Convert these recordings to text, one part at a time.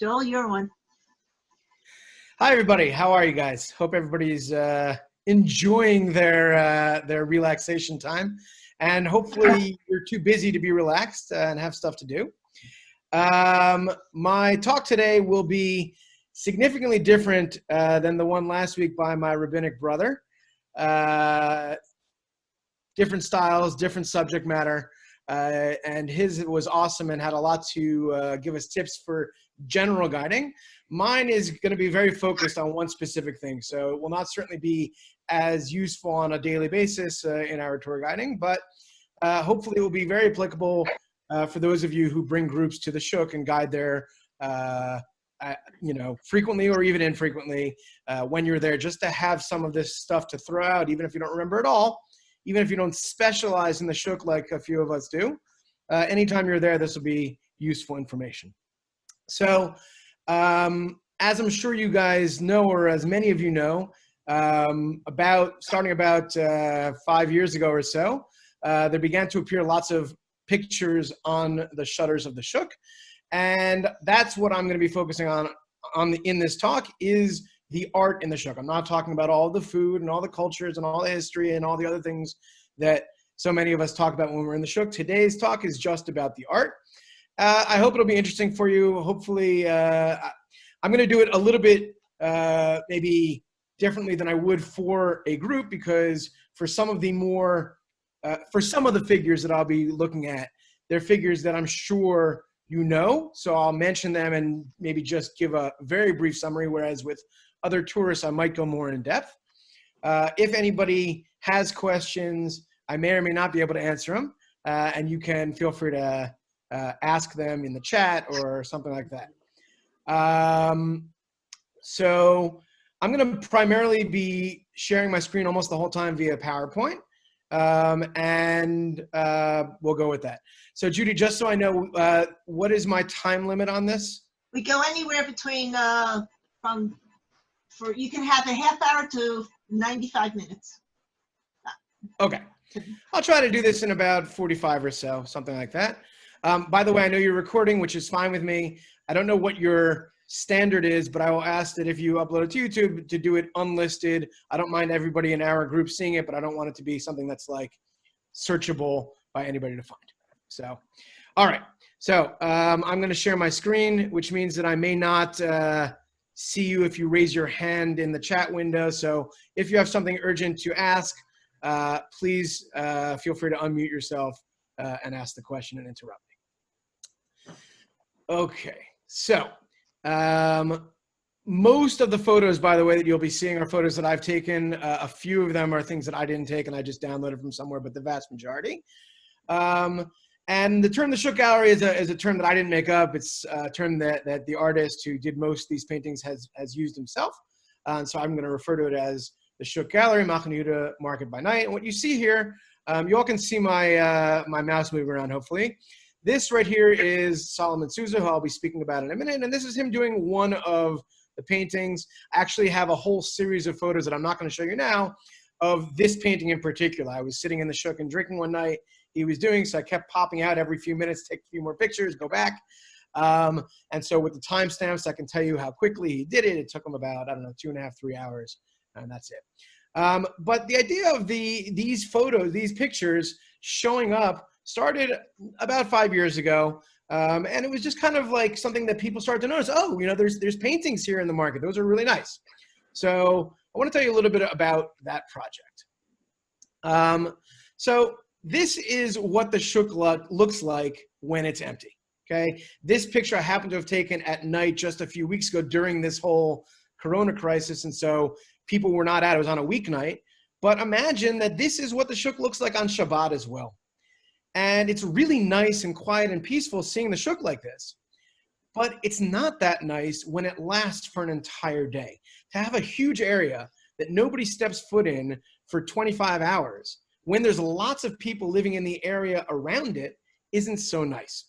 Joel, you're one. Hi, everybody. How are you guys? Hope everybody's enjoying their relaxation time, and hopefully you're too busy to be relaxed and have stuff to do. My talk today will be significantly different than the one last week by my rabbinic brother. Different styles, different subject matter, and his was awesome and had a lot to give us tips for general guiding. Mine is going to be very focused on one specific thing, so it will not certainly be as useful on a daily basis in our tour guiding, but hopefully it will be very applicable for those of you who bring groups to the Shuk and guide there, frequently or even infrequently when you're there, just to have some of this stuff to throw out, even if you don't remember it all, even if you don't specialize in the Shuk like a few of us do. Anytime you're there, this will be useful information. So, as I'm sure you guys know, or as many of you know, starting about 5 years ago or so, there began to appear lots of pictures on the shutters of the Shuk, and that's what I'm going to be focusing on in this talk, is the art in the Shuk. I'm not talking about all the food and all the cultures and all the history and all the other things that so many of us talk about when we're in the Shuk. Today's talk is just about the art. I hope it'll be interesting for you. Hopefully, I'm going to do it a little bit maybe differently than I would for a group, because for some of the figures that I'll be looking at, they're figures that I'm sure you know, so I'll mention them and maybe just give a very brief summary, whereas with other tourists, I might go more in depth. If anybody has questions, I may or may not be able to answer them, and you can feel free to ask them in the chat or something like that. So I'm going to primarily be sharing my screen almost the whole time via PowerPoint, and we'll go with that. So Judy, just so I know, what is my time limit on this? We go anywhere between you can have a half hour to 95 minutes. Okay. I'll try to do this in about 45 or so, something like that. By the way, I know you're recording, which is fine with me. I don't know what your standard is, but I will ask that if you upload it to YouTube, to do it unlisted. I don't mind everybody in our group seeing it, but I don't want it to be something that's like searchable by anybody to find. So, all right. So I'm going to share my screen, which means that I may not see you if you raise your hand in the chat window. So if you have something urgent to ask, please feel free to unmute yourself and ask the question and interrupt me. Okay, so most of the photos, by the way, that you'll be seeing are photos that I've taken. A few of them are things that I didn't take and I just downloaded from somewhere, but the vast majority. And the term the Shuk Gallery is a term that I didn't make up. It's a term that the artist who did most of these paintings has used himself. So I'm going to refer to it as the Shuk Gallery, Machne Market by Night. And what you see here, you all can see my my mouse moving around, hopefully. This right here is Solomon Souza, who I'll be speaking about in a minute. And this is him doing one of the paintings. I actually have a whole series of photos that I'm not going to show you now of this painting in particular. I was sitting in the Shuk and drinking one night. He was doing, so I kept popping out every few minutes, take a few more pictures, go back. And so with the timestamps, I can tell you how quickly he did it. It took him about, I don't know, 2.5, 3 hours, and that's it. But the idea of these photos, these pictures showing up started about 5 years ago. And it was just kind of like something that people started to notice. Oh, you know, there's paintings here in the market. Those are really nice. So I want to tell you a little bit about that project. So this is what the Shuk looks like when it's empty. Okay, this picture I happened to have taken at night just a few weeks ago during this whole Corona crisis, and so people were not out. It was on a weeknight. But imagine that this is what the Shuk looks like on Shabbat as well. And it's really nice and quiet and peaceful seeing the Shuk like this. But it's not that nice when it lasts for an entire day. To have a huge area that nobody steps foot in for 25 hours, when there's lots of people living in the area around it, isn't so nice,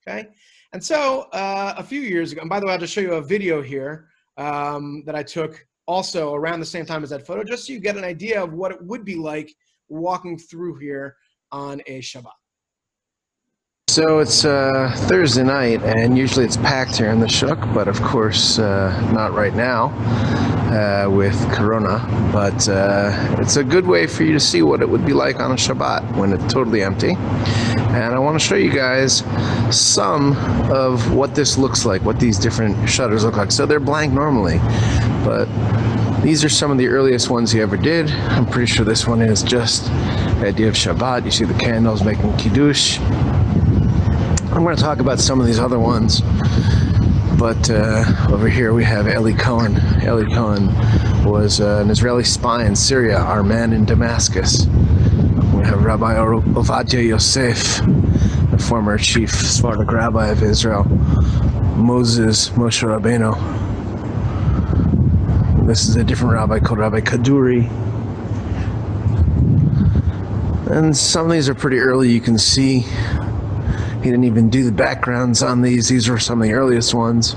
okay? And so a few years ago, and by the way, I'll just show you a video here that I took also around the same time as that photo, just so you get an idea of what it would be like walking through here on a Shabbat. So it's Thursday night, and usually it's packed here in the Shuk, but of course not right now with Corona. But it's a good way for you to see what it would be like on a Shabbat when it's totally empty. And I want to show you guys some of what this looks like, what these different shutters look like. So they're blank normally, but these are some of the earliest ones he ever did. I'm pretty sure this one is just the idea of Shabbat. You see the candles making Kiddush. I'm going to talk about some of these other ones, but over here we have Eli Cohen. Eli Cohen was an Israeli spy in Syria, our man in Damascus. We have Rabbi Ovadia Yosef, the former chief Sephardic rabbi of Israel, Moses Moshe Rabbeinu. This is a different rabbi called Rabbi Kaduri. And some of these are pretty early, you can see. He didn't even do the backgrounds on these. These are some of the earliest ones.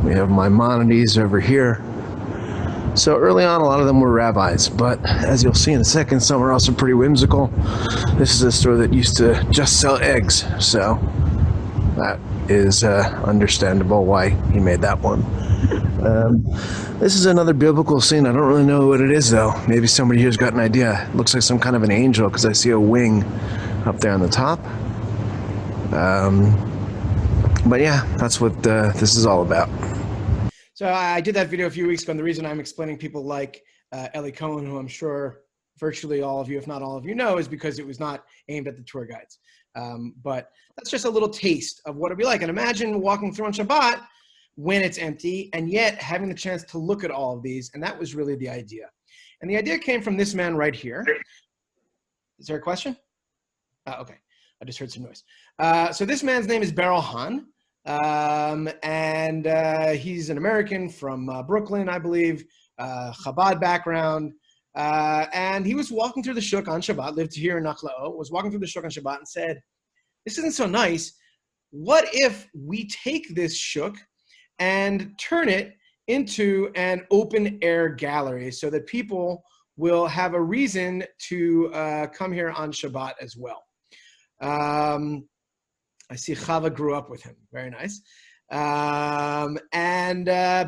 We have Maimonides over here. So early on, a lot of them were rabbis, but as you'll see in a second, some are also pretty whimsical. This is a store that used to just sell eggs, so that is understandable why he made that one. This is another biblical scene. I don't really know what it is, though. Maybe somebody here's got an idea. It looks like some kind of an angel, because I see a wing up there on the top. But yeah, that's what this is all about. So I did that video a few weeks ago, and the reason I'm explaining people like Eli Cohen, who I'm sure virtually all of you, if not all of you, know, is because it was not aimed at the tour guides. But that's just a little taste of what it'd be like. And imagine walking through on Shabbat when it's empty, and yet having the chance to look at all of these, and that was really the idea. And the idea came from this man right here. Is there a question? Okay, I just heard some noise. So this man's name is Beryl Hahn, and he's an American from Brooklyn, I believe, Chabad background, and he was walking through the Shuk on Shabbat, lived here in Nachlaot, was walking through the Shuk on Shabbat and said, this isn't so nice. What if we take this Shuk and turn it into an open air gallery so that people will have a reason to come here on Shabbat as well. I see Chava grew up with him. Very nice.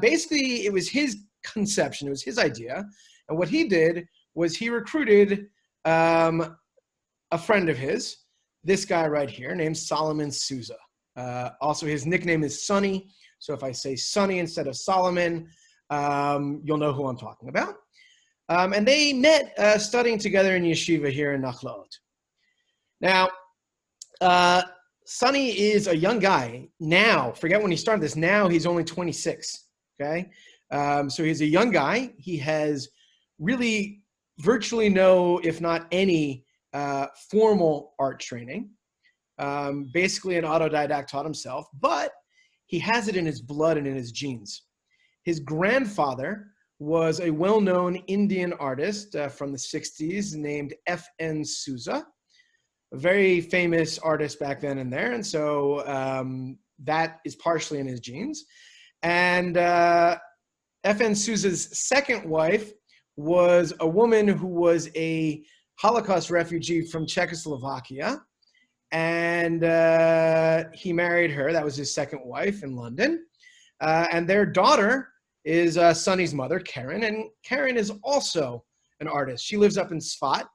Basically, it was his conception. It was his idea. And what he did was he recruited a friend of his, this guy right here, named Solomon Souza. Also, his nickname is Sonny. So if I say Sonny instead of Solomon, you'll know who I'm talking about. And they met studying together in yeshiva here in Nachlaot. Now, Sonny is a young guy now. Forget when he started this. Now he's only 26. Okay, so he's a young guy. He has really virtually no, if not any, formal art training. Basically, an autodidact, taught himself, but he has it in his blood and in his genes. His grandfather was a well-known Indian artist from the 60s named F.N. Souza, a very famous artist back then and there. And so that is partially in his genes. And F.N. Souza's second wife was a woman who was a Holocaust refugee from Czechoslovakia. And he married her. That was his second wife in London. And their daughter is Sonny's mother, Karen. And Karen is also an artist. She lives up in Sfat,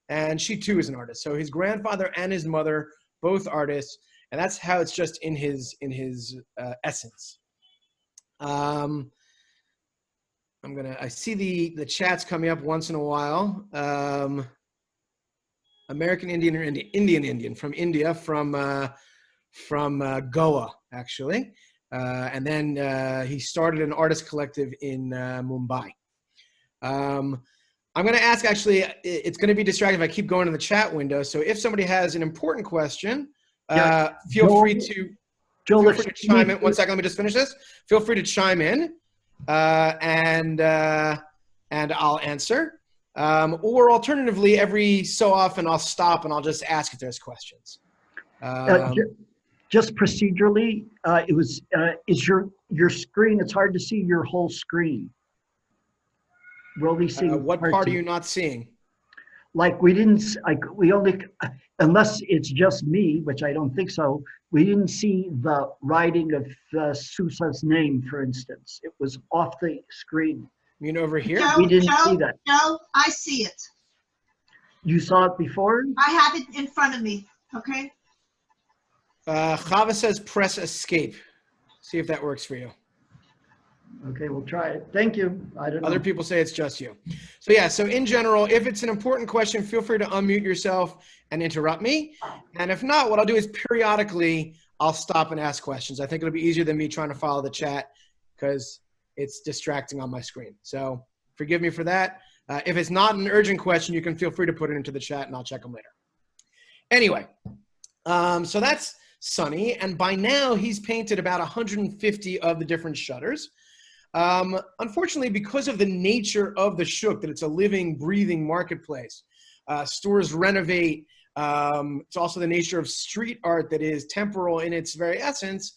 and she too is an artist. So his grandfather and his mother, both artists. And that's how it's just in his essence. I see the chats coming up once in a while. American Indian or Indian from India, from Goa, actually. And then he started an artist collective in Mumbai. I'm going to ask, actually, it's going to be distracting if I keep going to the chat window. So if somebody has an important question, feel free to chime in. 1 second, let me just finish this. Feel free to chime in, and I'll answer. Or alternatively, every so often I'll stop and I'll just ask if there's questions. Just procedurally, is your screen? It's hard to see your whole screen. Will we see what part are you not seeing? like we didn't, we only, unless it's just me, which I don't think so, we didn't see the writing of Susa's name, for instance. It was off the screen. You mean over here? Joe, We didn't see Joe, that. Joe, I see it. You saw it before? I have it in front of me, okay? Chava says press escape. See if that works for you. Okay, we'll try it. Thank you. I don't know. Other people say it's just you. So yeah, so in general, if it's an important question, feel free to unmute yourself and interrupt me. And if not, what I'll do is periodically I'll stop and ask questions. I think it'll be easier than me trying to follow the chat because it's distracting on my screen. So forgive me for that. If it's not an urgent question, you can feel free to put it into the chat and I'll check them later. Anyway, so that's Sonny. And by now he's painted about 150 of the different shutters. Unfortunately, because of the nature of the Shuk, that it's a living, breathing marketplace, stores renovate. It's also the nature of street art that is temporal in its very essence.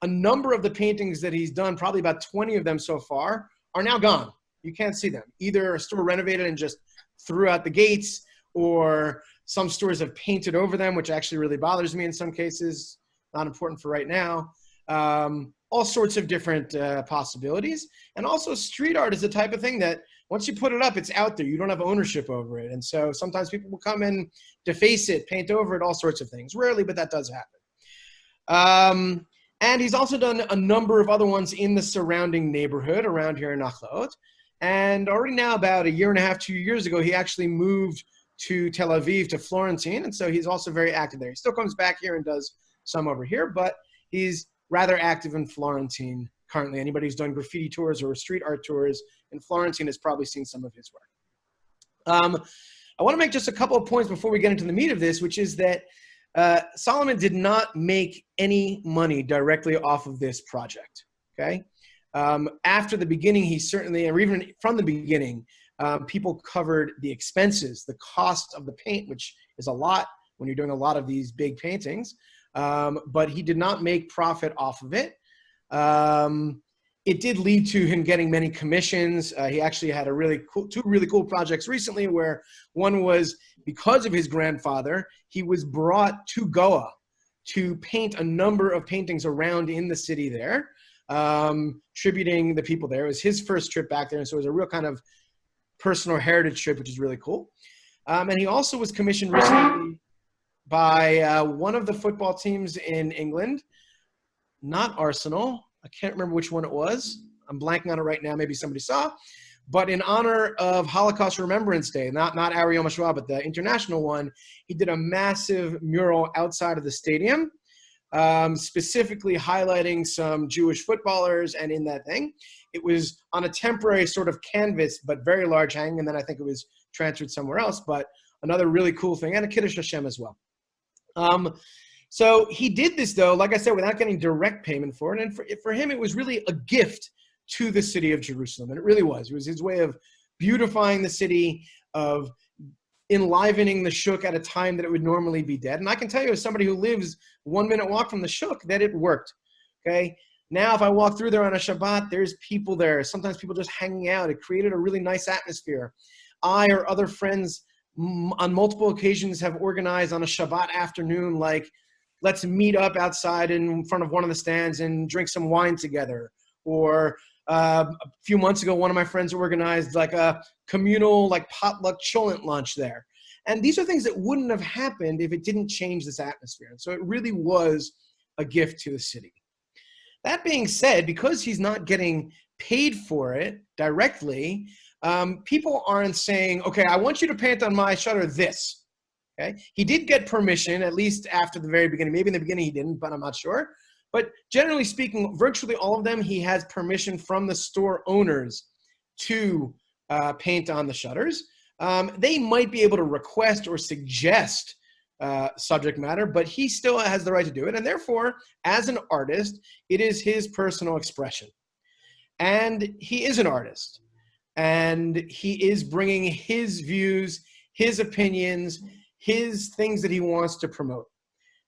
A number of the paintings that he's done, probably about 20 of them so far, are now gone. You can't see them. Either a store renovated and just threw out the gates, or some stores have painted over them, which actually really bothers me in some cases. Not important for right now. All sorts of different possibilities. And also street art is the type of thing that once you put it up, it's out there. You don't have ownership over it. And so sometimes people will come and deface it, paint over it, all sorts of things. Rarely, but that does happen. And he's also done a number of other ones in the surrounding neighborhood around here in Nachlaot. And already now, about a year and a half, 2 years ago, he actually moved to Tel Aviv, to Florentine. And so he's also very active there. He still comes back here and does some over here, but he's rather active in Florentine currently. Anybody who's done graffiti tours or street art tours in Florentine has probably seen some of his work. I want to make just a couple of points before we get into the meat of this, which is that Solomon did not make any money directly off of this project, okay? After the beginning, he certainly, or even from the beginning, people covered the expenses, the cost of the paint, which is a lot when you're doing a lot of these big paintings. But he did not make profit off of it. It did lead to him getting many commissions. He actually had two really cool projects recently, where one was because of his grandfather, he was brought to Goa to paint a number of paintings around in the city there, tributing the people there. It was his first trip back there, and so it was a real kind of personal heritage trip, which is really cool. And he also was commissioned recently by one of the football teams in England, not Arsenal. I can't remember which one it was. I'm blanking on it right now. Maybe somebody saw. But in honor of Holocaust Remembrance Day, not our Yom HaShoah, but the international one, he did a massive mural outside of the stadium, specifically highlighting some Jewish footballers. And in that thing, it was on a temporary sort of canvas, but very large hang. And then I think it was transferred somewhere else. But another really cool thing, and a Kiddush Hashem as well. So he did this, though, like I said, without getting direct payment for it. And for him, it was really a gift to the city of Jerusalem. And it really was. It was his way of beautifying the city, of enlivening the Shuk at a time that it would normally be dead. And I can tell you, as somebody who lives 1 minute walk from the Shuk, that it worked. Okay. Now, if I walk through there on a Shabbat, there's people there. Sometimes people just hanging out. It created a really nice atmosphere. I or other friends on multiple occasions have organized on a Shabbat afternoon, like, let's meet up outside in front of one of the stands and drink some wine together. Or a few months ago, one of my friends organized like a communal, like, potluck cholent lunch there. And these are things that wouldn't have happened if it didn't change this atmosphere. And so it really was a gift to the city. That being said, because he's not getting paid for it directly, people aren't saying, okay, I want you to paint on my shutter this. Okay. He did get permission, at least after the very beginning. Maybe in the beginning he didn't, but I'm not sure. But generally speaking, virtually all of them, he has permission from the store owners to paint on the shutters. They might be able to request or suggest subject matter, but he still has the right to do it. And therefore, as an artist, it is his personal expression. And he is an artist. And he is bringing his views, his opinions, his things that he wants to promote.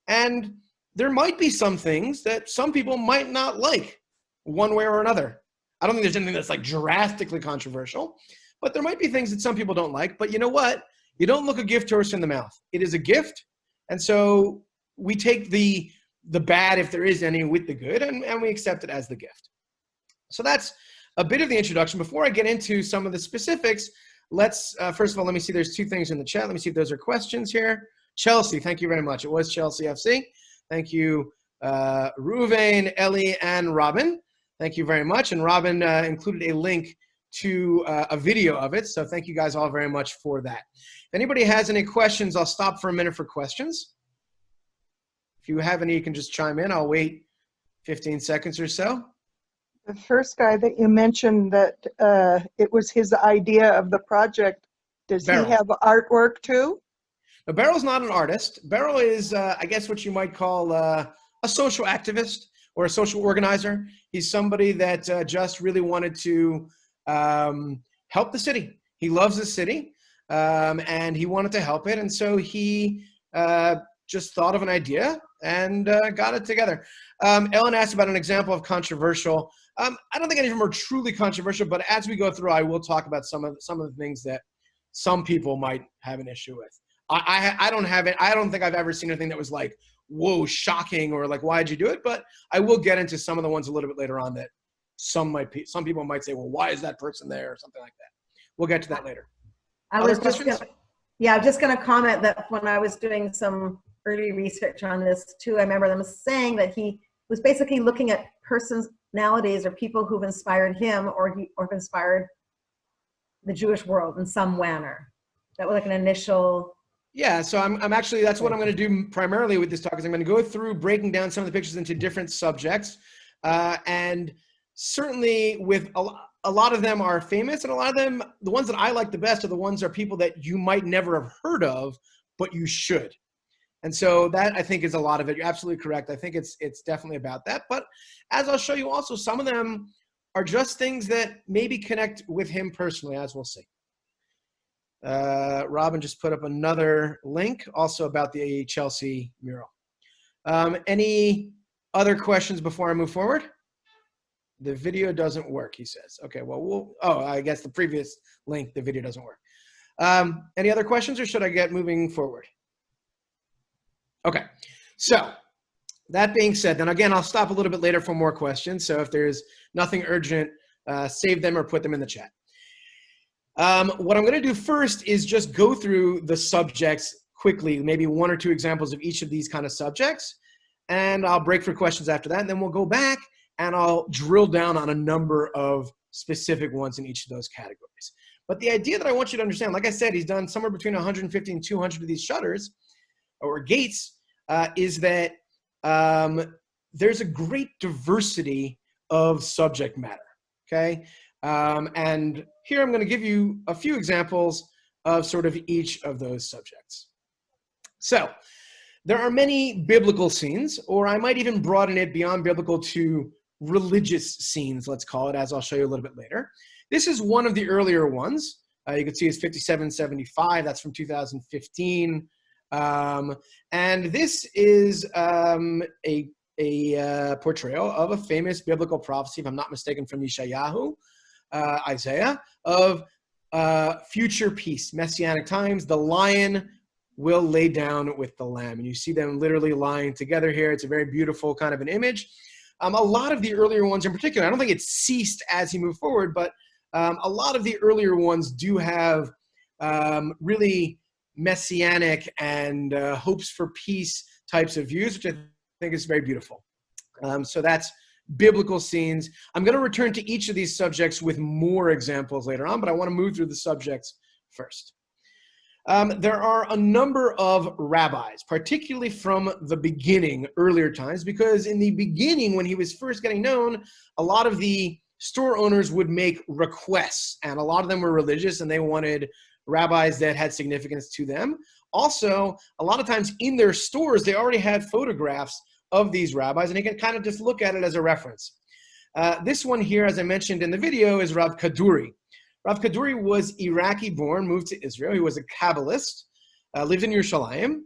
And there might be some things that some people might not like one way or another. I don't think there's anything that's like drastically controversial, but there might be things that some people don't like. But you know what? You don't look a gift horse in the mouth. It is a gift. And so we take the bad, if there is any, with the good, and we accept it as the gift. So that's a bit of the introduction. Before I get into some of the specifics, let's, first of all, let me see, there's 2 things in the chat. Let me see if those are questions here. Chelsea, thank you very much. It was Chelsea FC. Thank you, Ruvain, Ellie, and Robin. Thank you very much. And Robin included a link to a video of it. So thank you guys all very much for that. If anybody has any questions, I'll stop for a minute for questions. If you have any, you can just chime in. I'll wait 15 seconds or so. The first guy that you mentioned that it was his idea of the project, does Beryl. he have artwork too? Now, Beryl's not an artist. Beryl is, I guess, what you might call a social activist or a social organizer. He's somebody that just really wanted to help the city. He loves the city, and he wanted to help it. And so he just thought of an idea and got it together. Ellen asked about an example of controversial. I don't think any of them are truly controversial, but as we go through, I will talk about some of the things that some people might have an issue with. I don't have it. I don't think I've ever seen anything that was like, whoa, shocking, or like, why'd you do it? But I will get into some of the ones a little bit later on that some people might say, well, why is that person there, or something like that. We'll get to that later. I was just going to comment that when I was doing some early research on this too, I remember them saying that he was basically looking at personalities or people who've inspired him or have inspired the Jewish world in some manner. That was like an initial. Yeah, so I'm actually, that's what I'm going to do primarily with this talk, is I'm going to go through breaking down some of the pictures into different subjects. And certainly with a lot of them are famous, and a lot of them, the ones that I like the best are the ones are people that you might never have heard of, but you should. And so that, I think, is a lot of it. You're absolutely correct. I think it's definitely about that. But as I'll show you also, some of them are just things that maybe connect with him personally, as we'll see. Robin just put up another link also about the Chelsea mural. Any other questions before I move forward? The video doesn't work, he says. Okay, well, I guess the previous link, the video doesn't work. Any other questions, or should I get moving forward? Okay, so that being said, then again, I'll stop a little bit later for more questions. So if there's nothing urgent, save them or put them in the chat. What I'm going to do first is just go through the subjects quickly, maybe 1 or 2 examples of each of these kind of subjects, and I'll break for questions after that, and then we'll go back and I'll drill down on a number of specific ones in each of those categories. But the idea that I want you to understand, like I said, he's done somewhere between 150 and 200 of these shutters or gates, is that there's a great diversity of subject matter, okay? And here I'm going to give you a few examples of sort of each of those subjects. So there are many biblical scenes, or I might even broaden it beyond biblical to religious scenes, let's call it, as I'll show you a little bit later. This is one of the earlier ones. You can see it's 5775. That's from 2015. And this is a portrayal of a famous biblical prophecy, if I'm not mistaken, from Yeshayahu, Isaiah, of future peace, messianic times. The lion will lay down with the lamb. And you see them literally lying together here. It's a very beautiful kind of an image. A lot of the earlier ones in particular, I don't think it's ceased as he moved forward, but a lot of the earlier ones do have really messianic and hopes for peace types of views, which I think is very beautiful. So that's biblical scenes. I'm going to return to each of these subjects with more examples later on, but I want to move through the subjects first. There are a number of rabbis, particularly from the beginning, earlier times, because in the beginning, when he was first getting known, a lot of the store owners would make requests, and a lot of them were religious, and they wanted rabbis that had significance to them. Also, a lot of times in their stores, they already had photographs of these rabbis, and you can kind of just look at it as a reference. This one here, as I mentioned in the video, is Rav Kaduri. Rav Kaduri was Iraqi-born, moved to Israel. He was a Kabbalist, lived in Yerushalayim.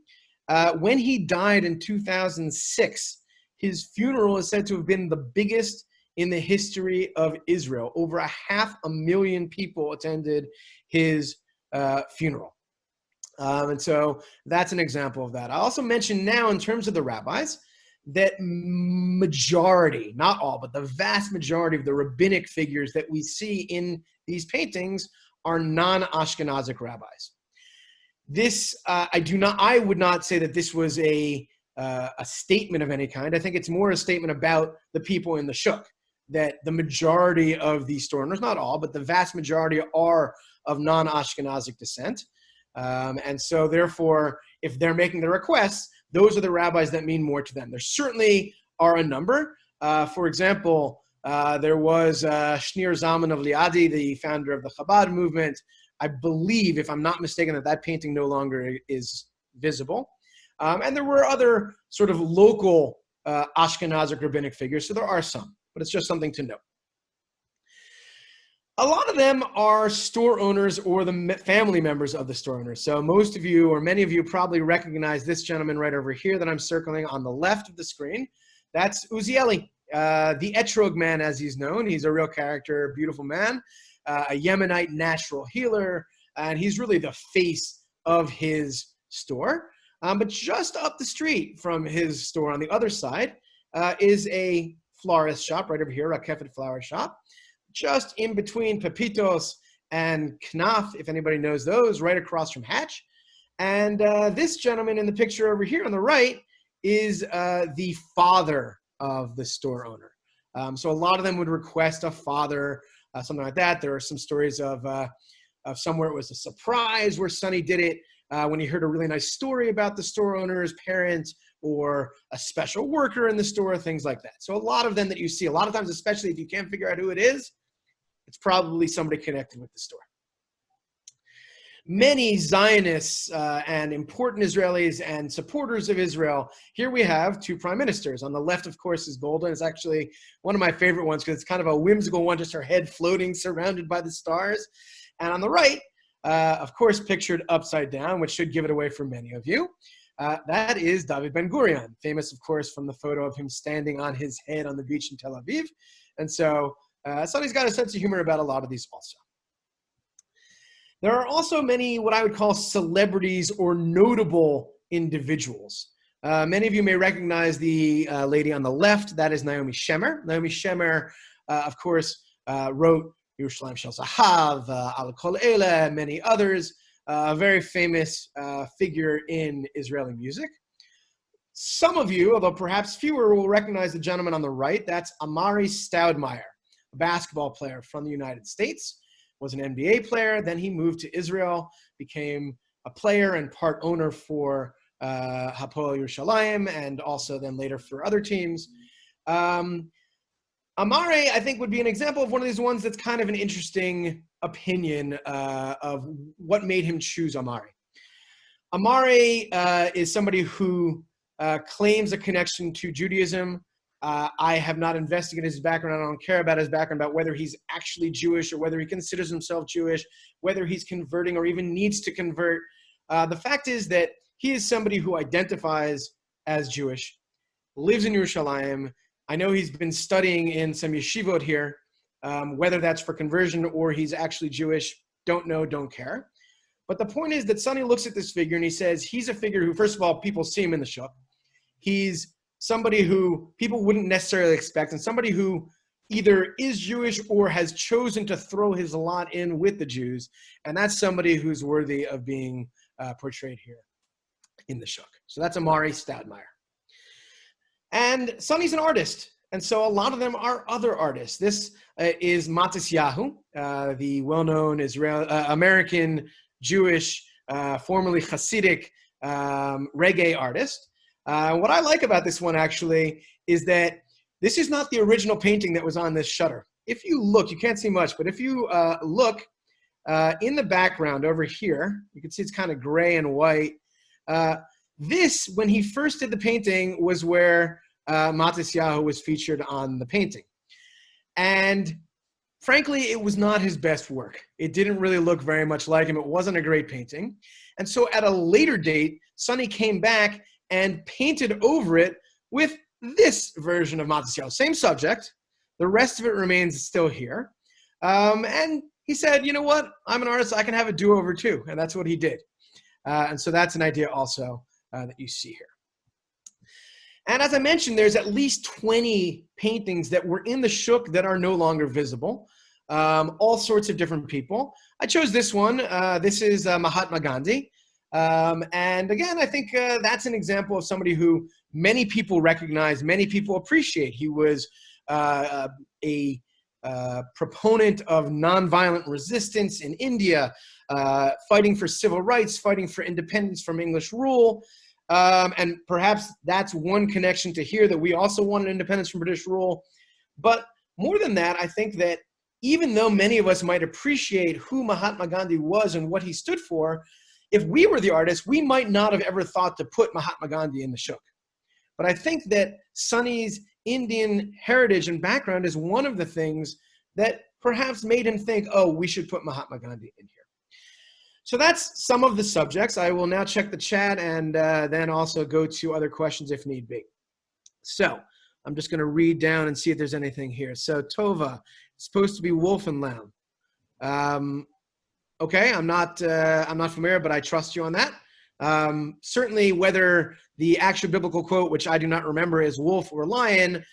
When he died in 2006, his funeral is said to have been the biggest in the history of Israel. Over 500,000 people attended his funeral. And so that's an example of that. I also mentioned now in terms of the rabbis that majority, not all, but the vast majority of the rabbinic figures that we see in these paintings are non-Ashkenazic rabbis. This, I would not say that this was a statement of any kind. I think it's more a statement about the people in the Shuk, that the majority of these store owners, not all, but the vast majority are of non-Ashkenazic descent. And so therefore, if they're making the requests, those are the rabbis that mean more to them. There certainly are a number. For example, there was Shneur Zalman of Liadi, the founder of the Chabad movement. I believe, if I'm not mistaken, that painting no longer is visible. And there were other sort of local Ashkenazic rabbinic figures, so there are some, but it's just something to note. A lot of them are store owners or the family members of the store owners. So most of you, or many of you, probably recognize this gentleman right over here that I'm circling on the left of the screen. That's Uzieli, the Etrog man, as he's known. He's a real character, beautiful man, a Yemenite natural healer, and he's really the face of his store. But just up the street from his store on the other side is a florist shop right over here, a Kefet flower shop. Just in between Pepitos and Knaf, if anybody knows those, right across from Hatch. And this gentleman in the picture over here on the right is the father of the store owner. So a lot of them would request a father, something like that. There are some stories of somewhere it was a surprise where Sonny did it when he heard a really nice story about the store owner's parent or a special worker in the store, things like that. So a lot of them that you see, a lot of times, especially if you can't figure out who it is, it's probably somebody connected with the store. Many Zionists and important Israelis and supporters of Israel. Here we have two prime ministers. On the left, of course, is Golda. It's actually one of my favorite ones because it's kind of a whimsical one, just her head floating, surrounded by the stars. And on the right, of course, pictured upside down, which should give it away for many of you. That is David Ben-Gurion, famous, of course, from the photo of him standing on his head on the beach in Tel Aviv. And so Sonny's got a sense of humor about a lot of these also. There are also many what I would call celebrities or notable individuals. Many of you may recognize the lady on the left. That is Naomi Shemer. Naomi Shemer, of course, wrote Yerushalayim Shel Zahav, Al Kol Ele, many others. A very famous figure in Israeli music. Some of you, although perhaps fewer, will recognize the gentleman on the right. That's Amari Stoudemire, a basketball player from the United States. Was an NBA player. Then he moved to Israel, became a player and part owner for Hapoel Yerushalayim, and also then later for other teams. Amari, I think, would be an example of one of these ones that's kind of an interesting opinion of what made him choose Amari. Amari is somebody who claims a connection to Judaism. I have not investigated his background. I don't care about his background, about whether he's actually Jewish or whether he considers himself Jewish, whether he's converting or even needs to convert. The fact is that he is somebody who identifies as Jewish, lives in Yerushalayim. I know he's been studying in some yeshivot here, whether that's for conversion or he's actually Jewish, don't know, don't care. But the point is that Sonny looks at this figure and he says he's a figure who, first of all, people see him in the Shuk. He's somebody who people wouldn't necessarily expect, and somebody who either is Jewish or has chosen to throw his lot in with the Jews, and that's somebody who's worthy of being portrayed here in the Shuk. So that's Amari Stoudemire. And Sonny's an artist, and so a lot of them are other artists. This is Matisyahu, the well-known American Jewish, formerly Hasidic reggae artist. What I like about this one, actually, is that this is not the original painting that was on this shutter. If you look, you can't see much, but if you look in the background over here, you can see it's kind of gray and white. This, when he first did the painting, was where Matisyahu was featured on the painting. And frankly, it was not his best work. It didn't really look very much like him. It wasn't a great painting. And so at a later date, Sonny came back and painted over it with this version of Matisyahu. Same subject. The rest of it remains still here. And he said, you know what? I'm an artist. I can have a do-over too. And that's what he did. And so that's an idea also that you see here. And as I mentioned, there's at least 20 paintings that were in the Shuk that are no longer visible. All sorts of different people. I chose this one. This is Mahatma Gandhi. And again, I think that's an example of somebody who many people recognize, many people appreciate. He was a proponent of nonviolent resistance in India, fighting for civil rights, fighting for independence from English rule. And perhaps that's one connection to here, that we also wanted independence from British rule. But more than that, I think that even though many of us might appreciate who Mahatma Gandhi was and what he stood for, if we were the artist, we might not have ever thought to put Mahatma Gandhi in the Shuk. But I think that Sunny's Indian heritage and background is one of the things that perhaps made him think, oh, we should put Mahatma Gandhi in here. So that's some of the subjects. I will now check the chat and then also go to other questions if need be. So I'm just going to read down and see if there's anything here. So Tova, it's supposed to be wolf and lamb. Okay, I'm not familiar, but I trust you on that. Certainly, whether the actual biblical quote, which I do not remember, is wolf or lion,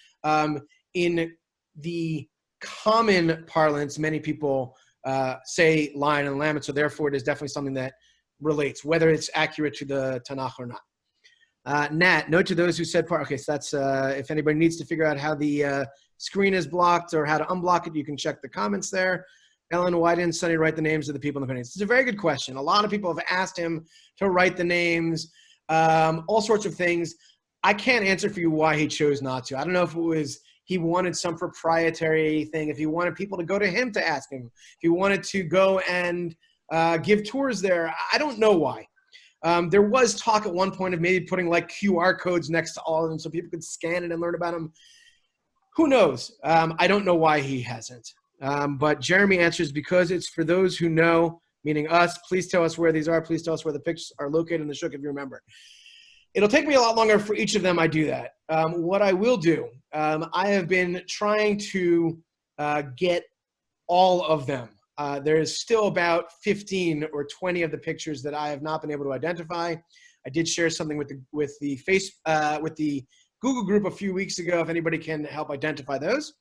in the common parlance, many people say lion and lamb, and so therefore it is definitely something that relates, whether it's accurate to the Tanakh or not. Nat, note to those who said part. Okay, so that's if anybody needs to figure out how the screen is blocked or how to unblock it, you can check the comments there. Ellen, why didn't Sonny write the names of the people in the paintings? It's a very good question. A lot of people have asked him to write the names, all sorts of things. I can't answer for you why he chose not to. I don't know if it was he wanted some proprietary thing, if he wanted people to go to him to ask him, if he wanted to go and give tours there. I don't know why. There was talk at one point of maybe putting like QR codes next to all of them so people could scan it and learn about them. Who knows? I don't know why he hasn't. But Jeremy answers, because it's for those who know, meaning us. Please tell us where these are. Please tell us where the pictures are located in the Shuk if you remember. It'll take me a lot longer for each of them. I do that. What I will do, I have been trying to get all of them. There's still about 15 or 20 of the pictures that I have not been able to identify. I did share something with the Google group a few weeks ago, if anybody can help identify those.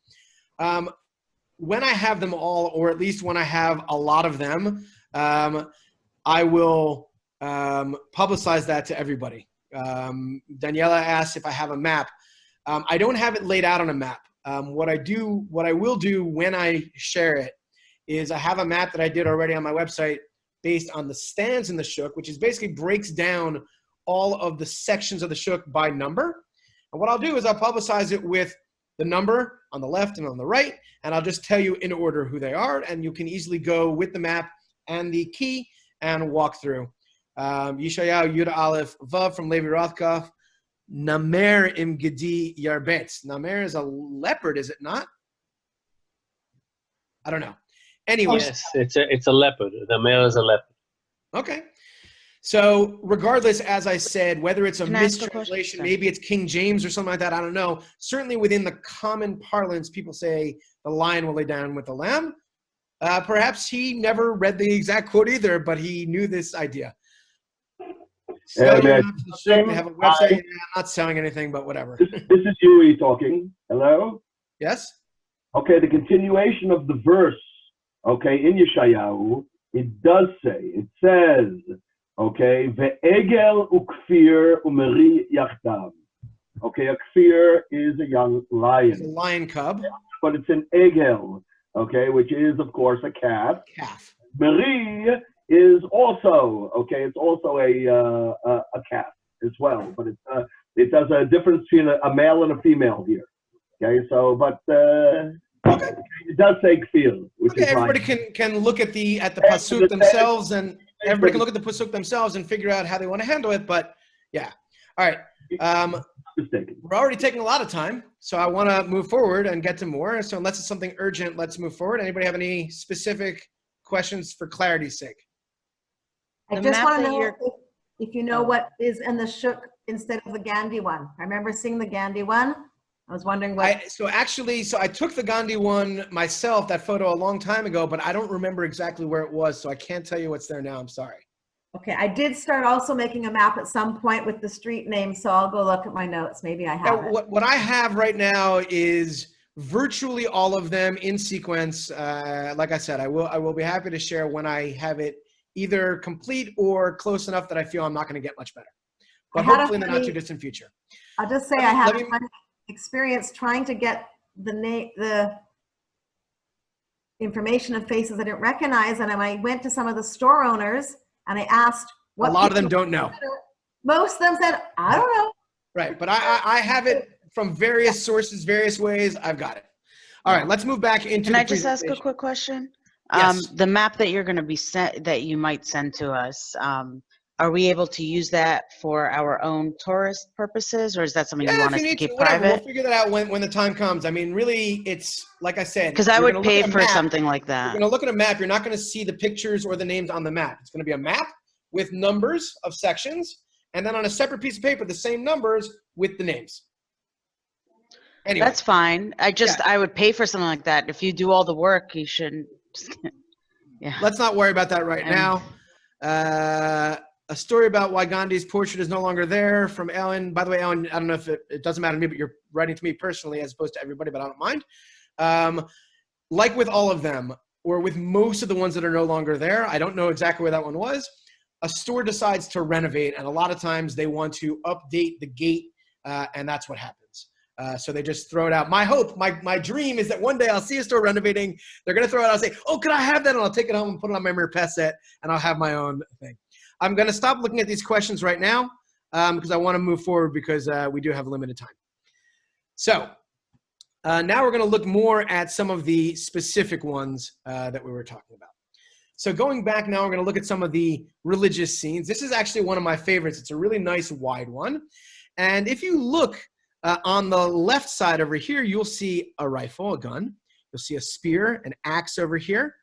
When I have them all, or at least when I have a lot of them, I will publicize that to everybody. Daniela asked if I have a map. I don't have it laid out on a map. What I will do when I share it is I have a map that I did already on my website based on the stands in the Shuk, which is basically breaks down all of the sections of the Shuk by number. And what I'll do is I'll publicize it with the number on the left and on the right, and I'll just tell you in order who they are, and you can easily go with the map and the key and walk through. Yishayahu Yuda Aleph Vav from Levi Rothkopf. Namer im Gedi Yarbetz. Namer is a leopard, is it not? I don't know. Anyway. Yes, it's a leopard. Namer is a leopard. Okay. So regardless, as I said, whether it's a mistranslation, maybe it's King James or something like that, I don't know. Certainly within the common parlance, people say the lion will lay down with the lamb. Perhaps he never read the exact quote either, but he knew this idea. So they have a website. I'm not selling anything, but whatever. This is Yui talking. Hello? Yes? Okay, the continuation of the verse, okay, in Yeshayahu, it does say, it says, okay, ve'egel ukfir umeri yachdav. Okay, a kfir is a young lion. It's a lion cub. But it's an egel, okay, which is, of course, a calf. Calf. Meri is also, okay, it's also a calf as well. But it does a difference between a male and a female here. Okay, so, but it does say kfir, which is everybody can look at the pasuk themselves, and everybody can look at the pasuk themselves and figure out how they want to handle it. But yeah, all right. We're already taking a lot of time, so I want to move forward and get to more. So unless it's something urgent, let's move forward. Anybody have any specific questions for clarity's sake? I just want to know if you know what is in the Shuk instead of the Gandhi one. I remember seeing the Gandhi one. I was wondering what. So I took the Gandhi one myself, that photo, a long time ago, but I don't remember exactly where it was, so I can't tell you what's there now. I'm sorry. Okay, I did start also making a map at some point with the street names, so I'll go look at my notes. Maybe I have it. What I have right now is virtually all of them in sequence. Like I said, I will be happy to share when I have it either complete or close enough that I feel I'm not going to get much better. But hopefully in the not too distant future. I'll just say I had a funny experience trying to get the information of faces I didn't recognize, and I went to some of the store owners and I asked what. A lot of them don't know. Most of them said, I don't know. Right, but I have it from various sources, various ways. I've got it. All right, let's move back into. Can I just ask a quick question? Yes. The map that you're going to be that you might send to us, are we able to use that for our own tourist purposes, or is that something you want us to keep private? We'll figure that out when the time comes. I mean, really, it's like I said. Because I would pay for something like that. You're going to look at a map. You're not going to see the pictures or the names on the map. It's going to be a map with numbers of sections, and then on a separate piece of paper, the same numbers with the names. Anyway. That's fine. I would pay for something like that. If you do all the work, you shouldn't. Yeah. Let's not worry about that right now. A story about why Gandhi's portrait is no longer there from Ellen. By the way, Ellen, I don't know if it doesn't matter to me, but you're writing to me personally as opposed to everybody, but I don't mind. Like with all of them, or with most of the ones that are no longer there, I don't know exactly where that one was. A store decides to renovate, and a lot of times they want to update the gate, and that's what happens. So they just throw it out. My hope, my dream is that one day I'll see a store renovating. They're going to throw it out and say, oh, could I have that? And I'll take it home and put it on my Mirpes set, and I'll have my own thing. I'm going to stop looking at these questions right now because I want to move forward because we do have limited time. So now we're going to look more at some of the specific ones that we were talking about. So going back now, we're going to look at some of the religious scenes. This is actually one of my favorites. It's a really nice wide one. And if you look on the left side over here, you'll see a rifle, a gun. You'll see a spear, an axe over here.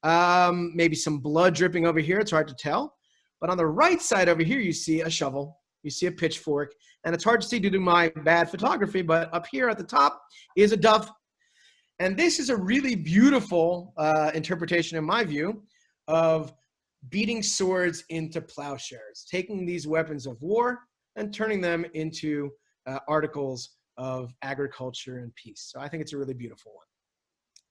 Maybe some blood dripping over here. It's hard to tell. But on the right side over here, you see a shovel. You see a pitchfork. And it's hard to see due to my bad photography, but up here at the top is a dove. And this is a really beautiful interpretation, in my view, of beating swords into plowshares, taking these weapons of war and turning them into articles of agriculture and peace. So I think it's a really beautiful one.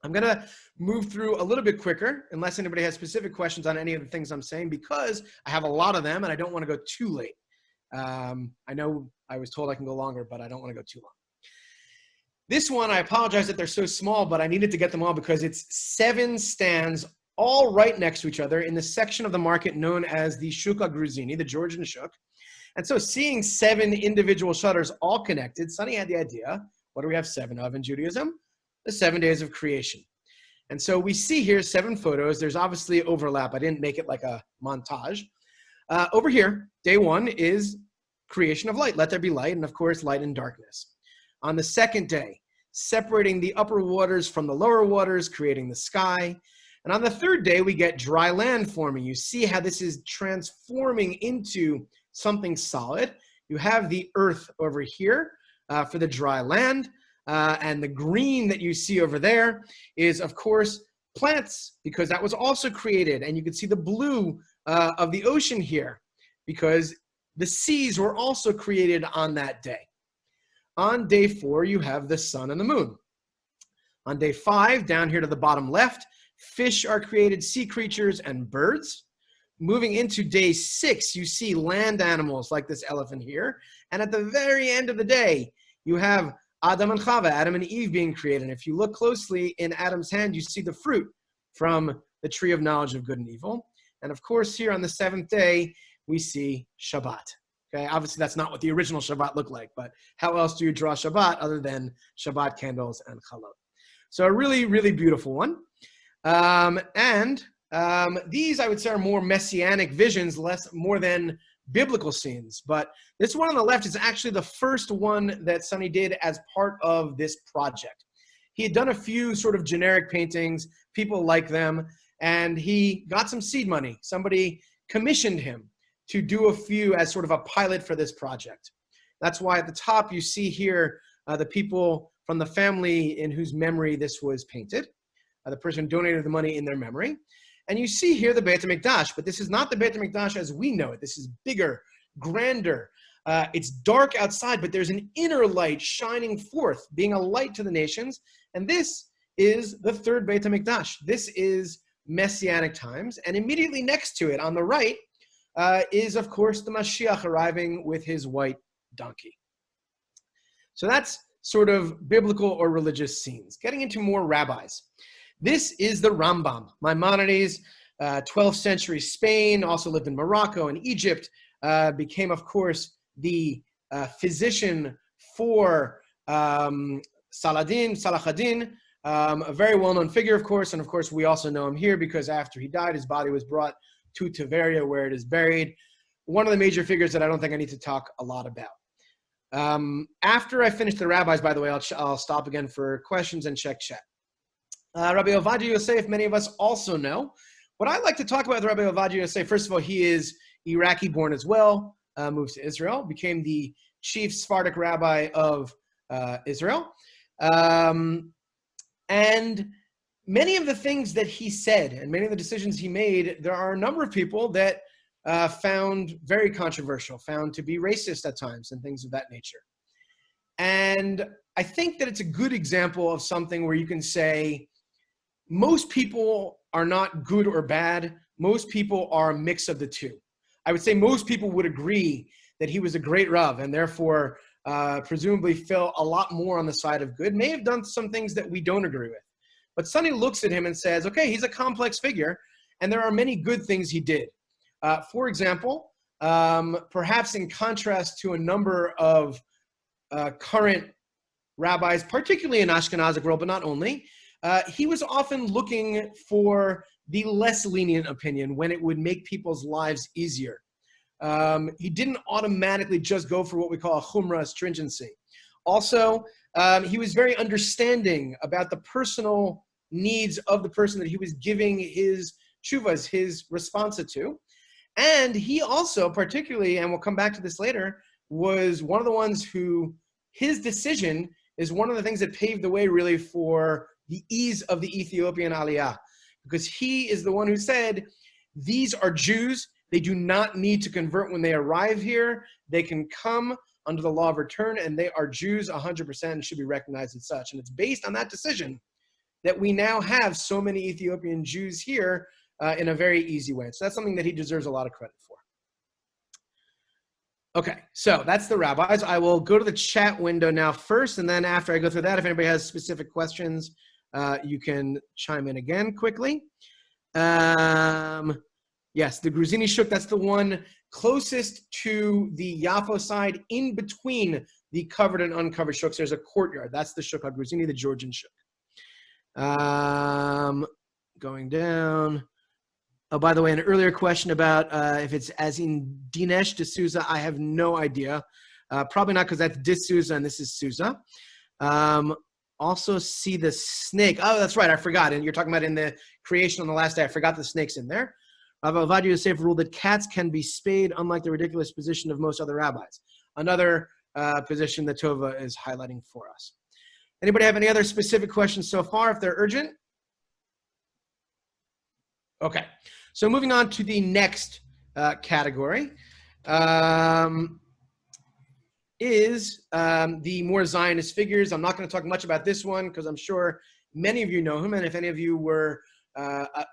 I'm going to move through a little bit quicker, unless anybody has specific questions on any of the things I'm saying, because I have a lot of them and I don't want to go too late. I know I was told I can go longer, but I don't want to go too long. This one, I apologize that they're so small, but I needed to get them all because it's 7 stands all right next to each other in the section of the market known as the Shuk Gruzini, the Georgian Shuk. And so seeing 7 individual shutters all connected, Sonny had the idea, what do we have 7 of in Judaism? The 7 days of creation. And so we see here 7 photos. There's obviously overlap. I didn't make it like a montage. Over here, day 1 is creation of light. Let there be light, and of course, light and darkness. On the second day, separating the upper waters from the lower waters, creating the sky. And on the third day, we get dry land forming. You see how this is transforming into something solid. You have the earth over here for the dry land. And the green that you see over there is, of course, plants, because that was also created. And you can see the blue of the ocean here, because the seas were also created on that day. On day 4, you have the sun and the moon. On day 5, down here to the bottom left, fish are created, sea creatures, and birds. Moving into day 6, you see land animals like this elephant here. And at the very end of the day, you have Adam and Chava, Adam and Eve being created. And if you look closely in Adam's hand, you see the fruit from the tree of knowledge of good and evil. And of course, here on the 7th day, we see Shabbat. Okay, obviously that's not what the original Shabbat looked like, but how else do you draw Shabbat other than Shabbat candles and challah? So a really, really beautiful one. These, I would say, are more messianic visions, more than biblical scenes. But this one on the left is actually the first one that Sonny did as part of this project. He had done a few sort of generic paintings, people like them, and he got some seed money. Somebody commissioned him to do a few as sort of a pilot for this project. That's why at the top you see here the people from the family in whose memory this was painted. The person donated the money in their memory. And you see here the Beit HaMikdash, but this is not the Beit HaMikdash as we know it. This is bigger, grander. It's dark outside, but there's an inner light shining forth, being a light to the nations. And this is the third Beit HaMikdash. This is Messianic times. And immediately next to it, on the right, is, of course, the Mashiach arriving with his white donkey. So that's sort of biblical or religious scenes. Getting into more rabbis. This is the Rambam, Maimonides, 12th century Spain, also lived in Morocco and Egypt, became, of course, the physician for Salahuddin, a very well-known figure, of course, and of course we also know him here because after he died, his body was brought to Tiberia where it is buried. One of the major figures that I don't think I need to talk a lot about. After I finish the rabbis, by the way, I'll stop again for questions and check chat. Rabbi Ovadia Yosef, many of us also know. What I like to talk about with Rabbi Ovadia Yosef, first of all, he is Iraqi-born as well, moved to Israel, became the chief Sephardic rabbi of Israel. And many of the things that he said and many of the decisions he made, there are a number of people that found very controversial, found to be racist at times and things of that nature. And I think that it's a good example of something where you can say, most people are not good or bad. Most people are a mix of the two. I would say most people would agree that he was a great Rav and therefore presumably felt a lot more on the side of good, may have done some things that we don't agree with. But Sonny looks at him and says, okay, he's a complex figure and there are many good things he did. For example, perhaps in contrast to a number of current rabbis, particularly in Ashkenazic world, but not only, he was often looking for the less lenient opinion when it would make people's lives easier. He didn't automatically just go for what we call a chumrah, stringency. Also, he was very understanding about the personal needs of the person that he was giving his tshuvas, his responsa to. And he also, particularly, and we'll come back to this later, was one of the ones who, his decision is one of the things that paved the way really for the ease of the Ethiopian Aliyah. Because he is the one who said, these are Jews, they do not need to convert when they arrive here. They can come under the law of return and they are Jews 100% and should be recognized as such. And it's based on that decision that we now have so many Ethiopian Jews here in a very easy way. So that's something that he deserves a lot of credit for. Okay, so that's the rabbis. I will go to the chat window now first, and then after I go through that, if anybody has specific questions, you can chime in again quickly. Yes, the Gruzini Shuk, that's the one closest to the Yafo side, in between the covered and uncovered Shuks. There's a courtyard. That's the Shuk HaGruzini, the Georgian Shuk. Going down. Oh, by the way, an earlier question about if it's as in Dinesh D'Souza, I have no idea. Probably not, because that's D'Souza and this is Souza. Also see the snake. Oh, that's right, I forgot. And you're talking about in the creation on the last day. I forgot the snake's in there. Rav Ovadia Yosef ruled that cats can be spayed, unlike the ridiculous position of most other rabbis. Another position that Tova is highlighting for us. Anybody have any other specific questions so far, if they're urgent? Okay, so moving on to the next category is the more Zionist figures. I'm not going to talk much about this one because I'm sure many of you know him, and if any of you were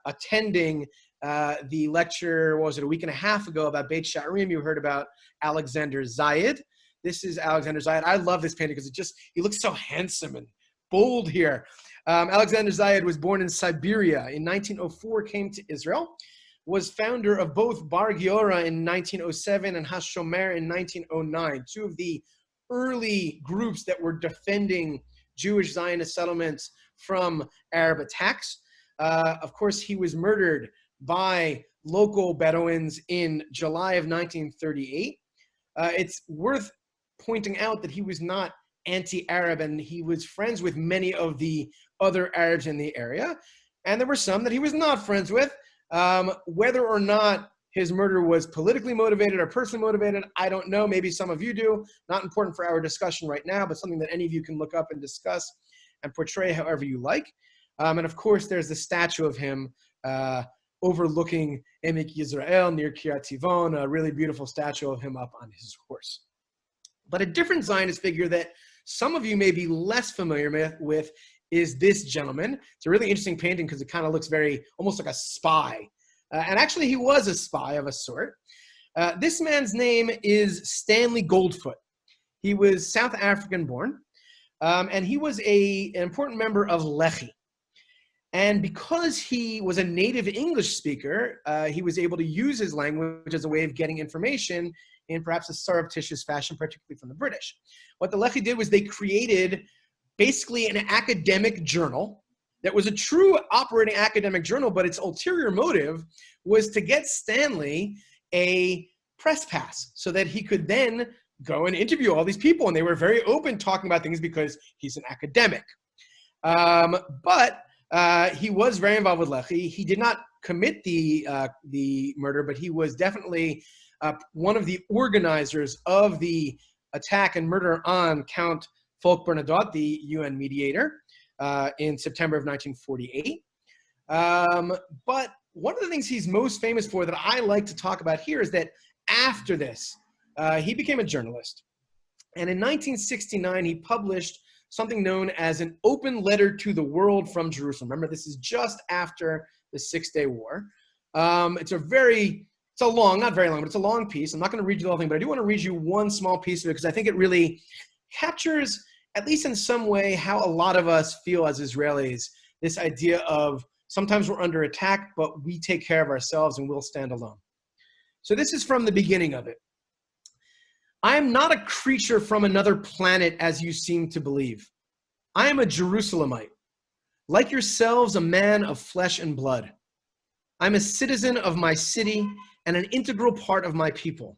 attending the lecture, what was it, a week and a half ago about Beit Sha'arim, you heard about Alexander Zayed. This is Alexander Zayed. I love this painting because he looks so handsome and bold here. Alexander Zayed was born in Siberia in 1904, came to Israel, was founder of both Bar Giora in 1907 and Hashomer in 1909, two of the early groups that were defending Jewish Zionist settlements from Arab attacks. Of course, he was murdered by local Bedouins in July of 1938. It's worth pointing out that he was not anti-Arab, and he was friends with many of the other Arabs in the area. And there were some that he was not friends with. Whether or not his murder was politically motivated or personally motivated, I don't know. Maybe some of you do. Not important for our discussion right now, but something that any of you can look up and discuss and portray however you like. And of course, there's the statue of him overlooking Emek Yisrael near Kiryat Tivon, a really beautiful statue of him up on his horse. But a different Zionist figure that some of you may be less familiar with is this gentleman. It's a really interesting painting because it kind of looks almost like a spy. And actually he was a spy of a sort. This man's name is Stanley Goldfoot. He was South African born, and he was an important member of Lehi. And because he was a native English speaker, he was able to use his language as a way of getting information in perhaps a surreptitious fashion, particularly from the British. What the Lehi did was they created basically an academic journal that was a true operating academic journal, but its ulterior motive was to get Stanley a press pass so that he could then go and interview all these people. And they were very open talking about things because he's an academic. But he was very involved with Lehi. He did not commit the murder, but he was definitely one of the organizers of the attack and murder on Count Folke Bernadotte, the UN mediator, in September of 1948. But one of the things he's most famous for that I like to talk about here is that after this, he became a journalist. And in 1969, he published something known as an open letter to the world from Jerusalem. Remember, this is just after the Six-Day War. It's a long, not very long, but it's a long piece. I'm not going to read you the whole thing, but I do want to read you one small piece of it because I think it really captures, at least in some way, how a lot of us feel as Israelis, this idea of sometimes we're under attack, but we take care of ourselves and we'll stand alone. So this is from the beginning of it. I am not a creature from another planet as you seem to believe. I am a Jerusalemite. Like yourselves, a man of flesh and blood. I'm a citizen of my city and an integral part of my people.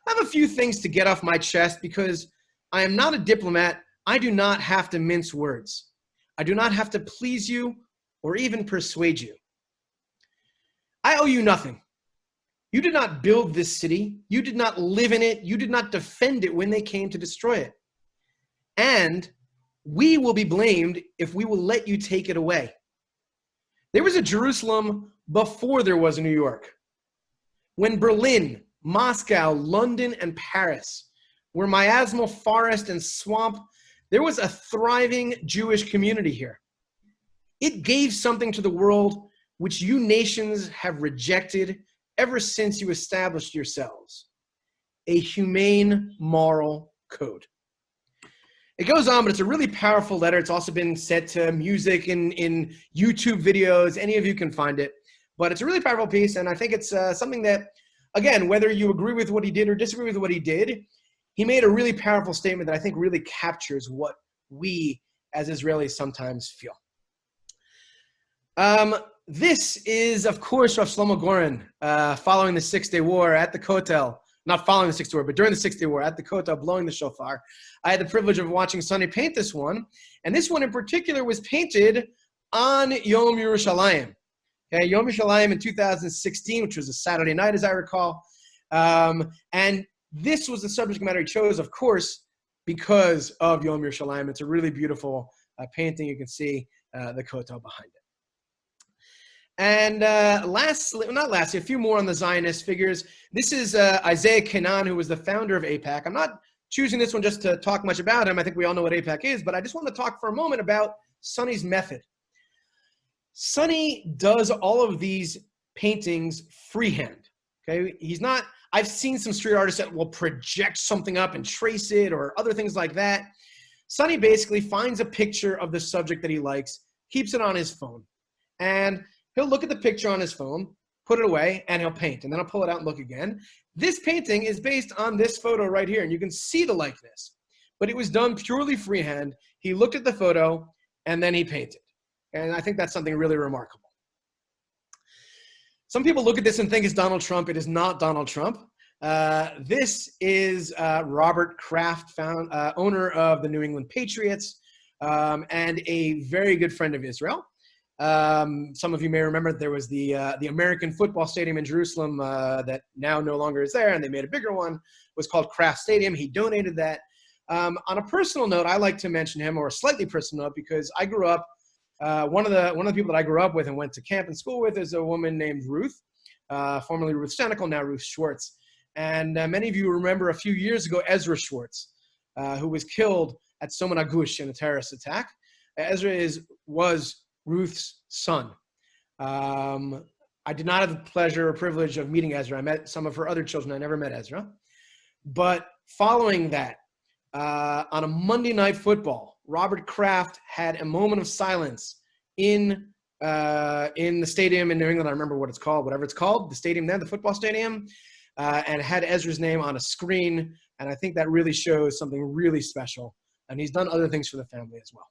I have a few things to get off my chest because I am not a diplomat. I do not have to mince words. I do not have to please you or even persuade you. I owe you nothing. You did not build this city. You did not live in it. You did not defend it when they came to destroy it. And we will be blamed if we will let you take it away. There was a Jerusalem before there was a New York. When Berlin, Moscow, London, and Paris were miasmal forest and swamp, there was a thriving Jewish community here. It gave something to the world which you nations have rejected ever since you established yourselves: a humane moral code. It goes on, but it's a really powerful letter. It's also been set to music in YouTube videos. Any of you can find it. But it's a really powerful piece, and I think it's something that, again, whether you agree with what he did or disagree with what he did, he made a really powerful statement that I think really captures what we as Israelis sometimes feel. This is, of course, Rav Shlomo Goren, following the Six-Day War at the Kotel. Not following the Six-Day War, but during the Six-Day War at the Kotel, blowing the shofar. I had the privilege of watching Sonny paint this one, and this one in particular was painted on Yom Yerushalayim. Okay, Yom Yerushalayim in 2016, which was a Saturday night, as I recall. And this was the subject matter he chose, of course, because of Yom Yerushalayim. It's a really beautiful painting. You can see the Kotel behind it. And lastly, a few more on the Zionist figures. This is Isaiah Kenan, who was the founder of AIPAC. I'm not choosing this one just to talk much about him. I think we all know what AIPAC is, but I just want to talk for a moment about Sonny's method. Sonny does all of these paintings freehand. Okay, I've seen some street artists that will project something up and trace it or other things like that. Sonny basically finds a picture of the subject that he likes, keeps it on his phone, and he'll look at the picture on his phone, put it away, and he'll paint. And then I'll pull it out and look again. This painting is based on this photo right here, and you can see the likeness. But it was done purely freehand. He looked at the photo, and then he painted. And I think that's something really remarkable. Some people look at this and think it's Donald Trump. It is not Donald Trump. This is Robert Kraft, owner of the New England Patriots, and a very good friend of Israel. Some of you may remember there was the American football stadium in Jerusalem that now no longer is there, and they made a bigger one. It was called Kraft Stadium. He donated that. On a personal note, I like to mention him, or a slightly personal note, because I grew up One of the people that I grew up with and went to camp and school with is a woman named Ruth, formerly Ruth Stenikel, now Ruth Schwartz. And many of you remember a few years ago Ezra Schwartz, who was killed at Soman Agush in a terrorist attack. Ezra was Ruth's son. I did not have the pleasure or privilege of meeting Ezra. I met some of her other children. I never met Ezra. But following that, on a Monday Night Football, Robert Kraft had a moment of silence in the stadium in New England. I remember what it's called, whatever it's called, the stadium there, the football stadium, and had Ezra's name on a screen. And I think that really shows something really special. And he's done other things for the family as well.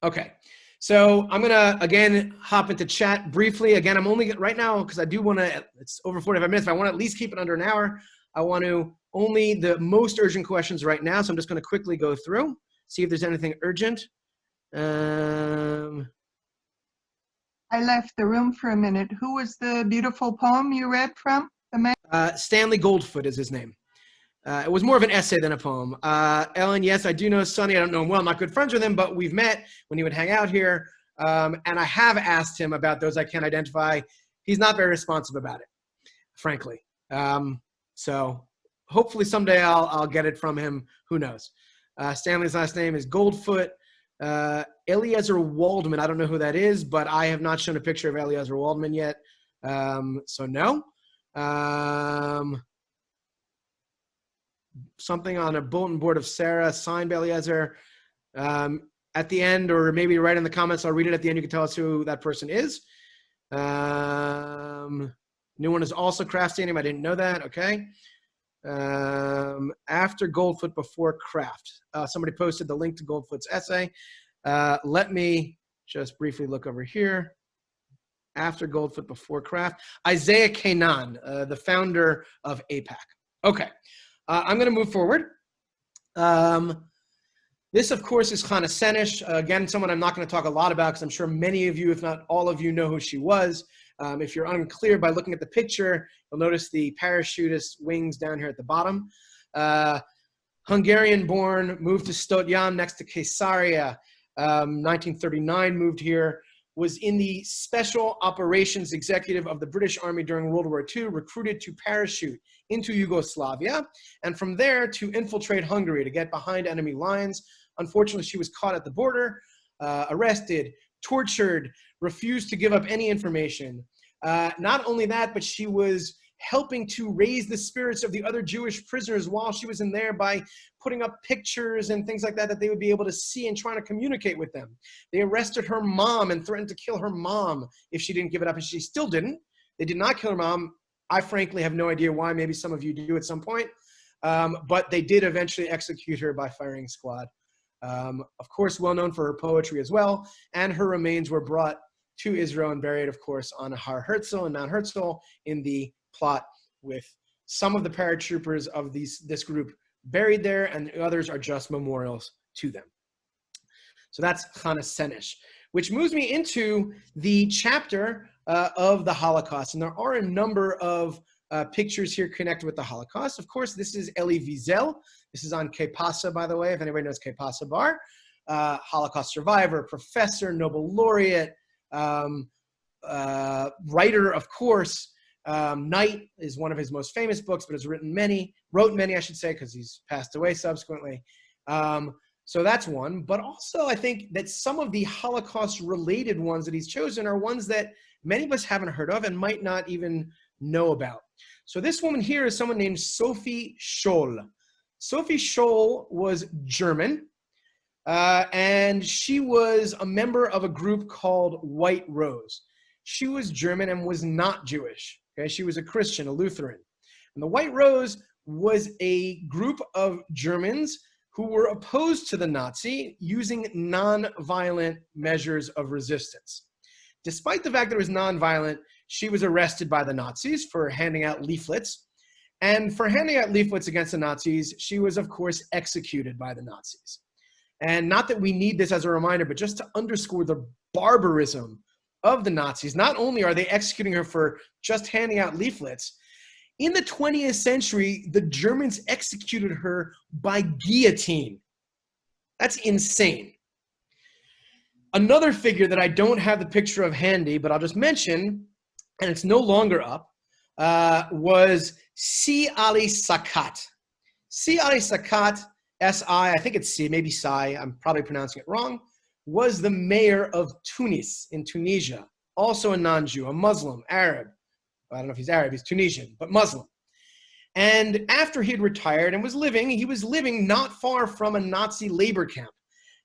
Okay. So I'm going to, again, hop into chat briefly. Again, I'm only right now, because I do want to, it's over 45 minutes, but I want to at least keep it under an hour. I want to only the most urgent questions right now. So I'm just going to quickly go through, see if there's anything urgent. I left the room for a minute. Who was the beautiful poem you read from? The man? Stanley Goldfoot is his name. It was more of an essay than a poem. Ellen, yes, I do know Sonny. I don't know him well. I'm not good friends with him, but we've met when he would hang out here. And I have asked him about those I can't identify. He's not very responsive about it, frankly. So hopefully someday I'll get it from him. Who knows? Stanley's last name is Goldfoot. Eliezer Waldman, I don't know who that is, but I have not shown a picture of Eliezer Waldman yet. So no. Something on a bulletin board of Sarah, signed by Eliezer. At the end, or maybe right in the comments, I'll read it at the end. You can tell us who that person is. New one is also Kraft Stadium. I didn't know that. Okay. After Goldfoot, before Kraft. Somebody posted the link to Goldfoot's essay. Let me just briefly look over here. After Goldfoot, before Kraft. Isaiah Kanan, the founder of AIPAC. Okay. I'm going to move forward. This, of course, is Chana Senesh. Again, someone I'm not going to talk a lot about because I'm sure many of you, if not all of you, know who she was. If you're unclear by looking at the picture, you'll notice the parachutist wings down here at the bottom. Hungarian-born, moved to Stot Yam next to Caesarea. 1939, moved here. Was in the Special Operations Executive of the British Army during World War II, recruited to parachute into Yugoslavia, and from there to infiltrate Hungary to get behind enemy lines. Unfortunately, she was caught at the border, arrested, tortured, refused to give up any information. Not only that, but she was helping to raise the spirits of the other Jewish prisoners while she was in there by putting up pictures and things like that that they would be able to see and trying to communicate with them. They arrested her mom and threatened to kill her mom if she didn't give it up, and she still didn't. They did not kill her mom. I frankly have no idea why. Maybe some of you do at some point. But they did eventually execute her by firing squad. Of course, well known for her poetry as well, and her remains were brought to Israel and buried, of course, on Har Herzl and Mount Herzl in the plot, with some of the paratroopers of this group buried there, and the others are just memorials to them. So that's Chana Senesh, which moves me into the chapter of the Holocaust. And there are a number of pictures here connected with the Holocaust. Of course, this is Elie Wiesel. This is on Kepasa, by the way, if anybody knows Kepasa Bar. Holocaust survivor, professor, Nobel laureate, writer, of course. Night is one of his most famous books, but has wrote many, I should say, because he's passed away subsequently. So that's one. But also, I think that some of the Holocaust-related ones that he's chosen are ones that many of us haven't heard of and might not even know about. So this woman here is someone named Sophie Scholl. Sophie Scholl was German, and she was a member of a group called White Rose. She was German and was not Jewish. Okay? She was a Christian, a Lutheran. And the White Rose was a group of Germans who were opposed to the Nazi using non-violent measures of resistance. Despite the fact that it was non-violent, she was arrested by the Nazis for handing out leaflets. And for handing out leaflets against the Nazis, she was, of course, executed by the Nazis. And not that we need this as a reminder, but just to underscore the barbarism of the Nazis. Not only are they executing her for just handing out leaflets, in the 20th century, the Germans executed her by guillotine. That's insane. Another figure that I don't have the picture of handy, but I'll just mention, and it's no longer up, was Si Ali Sakat. Si Ali Sakat, S-I, I think it's C, maybe Sai, I'm probably pronouncing it wrong, was the mayor of Tunis in Tunisia, also a non-Jew, a Muslim, Arab. I don't know if he's Arab, he's Tunisian, but Muslim. And after he had retired and he was living not far from a Nazi labor camp.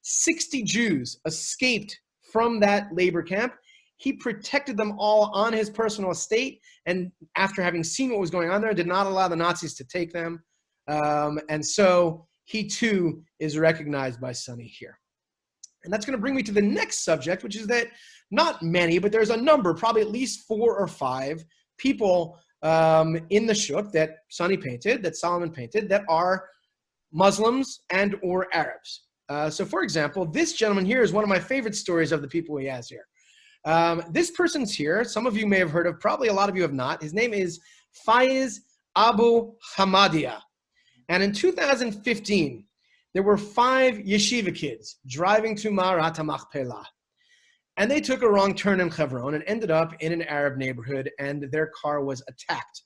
60 Jews escaped from that labor camp. He protected them all on his personal estate, and after having seen what was going on there, did not allow the Nazis to take them. And so he too is recognized by Sonny here. And that's going to bring me to the next subject, which is that not many, but there's a number, probably at least 4 or 5 people in the Shuk that Sonny painted, that Solomon painted, that are Muslims and or Arabs. So for example, this gentleman here is one of my favorite stories of the people he has here. This person's here. Some of you may have heard of, probably a lot of you have not. His name is Faiz Abu Hamadia. And in 2015, there were 5 yeshiva kids driving to Ma'arat HaMachpelah. And they took a wrong turn in Hebron and ended up in an Arab neighborhood, and their car was attacked.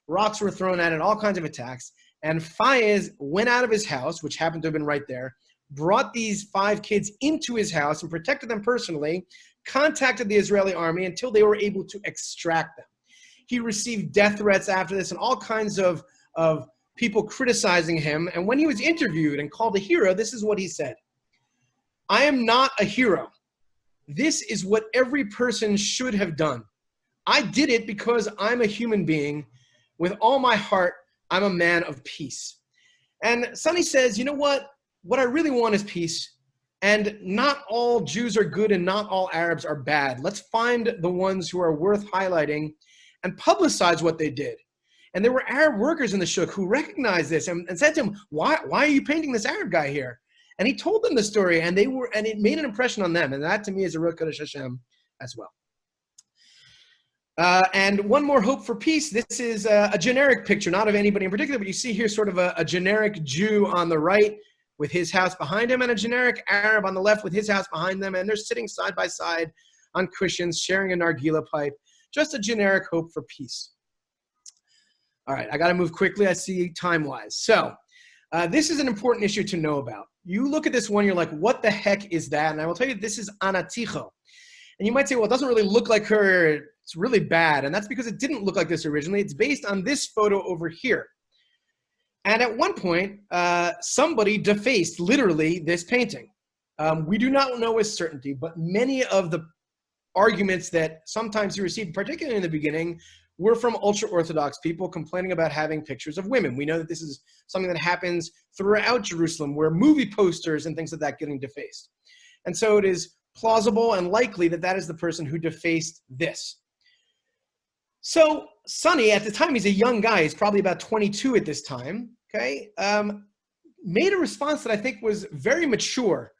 Rocks were thrown at it, all kinds of attacks. And Faiz went out of his house, which happened to have been right there, brought these 5 kids into his house and protected them personally, contacted the Israeli army until they were able to extract them. He received death threats after this and all kinds of people criticizing him. And when he was interviewed and called a hero, this is what he said. "I am not a hero. This is what every person should have done. I did it because I'm a human being. With all my heart, I'm a man of peace." And Sonny says, you know what? What I really want is peace. And not all Jews are good and not all Arabs are bad. Let's find the ones who are worth highlighting and publicize what they did. And there were Arab workers in the Shuk who recognized this and said to him, why are you painting this Arab guy here? And he told them the story, and it made an impression on them. And that to me is a real Kodesh Hashem as well. And one more hope for peace. This is a generic picture, not of anybody in particular, but you see here sort of a generic Jew on the right with his house behind him, and a generic Arab on the left with his house behind them, and they're sitting side by side on cushions, sharing a nargila pipe. Just a generic hope for peace. All right, I got to move quickly, I see time-wise. So this is an important issue to know about. You look at this one, you're like, what the heck is that? And I will tell you, this is Anaticho. And you might say, well, it doesn't really look like her. It's really bad. And that's because it didn't look like this originally. It's based on this photo over here. And at one point, somebody defaced, literally, this painting. We do not know with certainty, but many of the arguments that sometimes you received, particularly in the beginning, were from ultra-Orthodox people complaining about having pictures of women. We know that this is something that happens throughout Jerusalem, where movie posters and things like that getting defaced. And so it is plausible and likely that that is the person who defaced this. So Sonny, at the time, he's a young guy. He's probably about 22 at this time, okay? Made a response that I think was very mature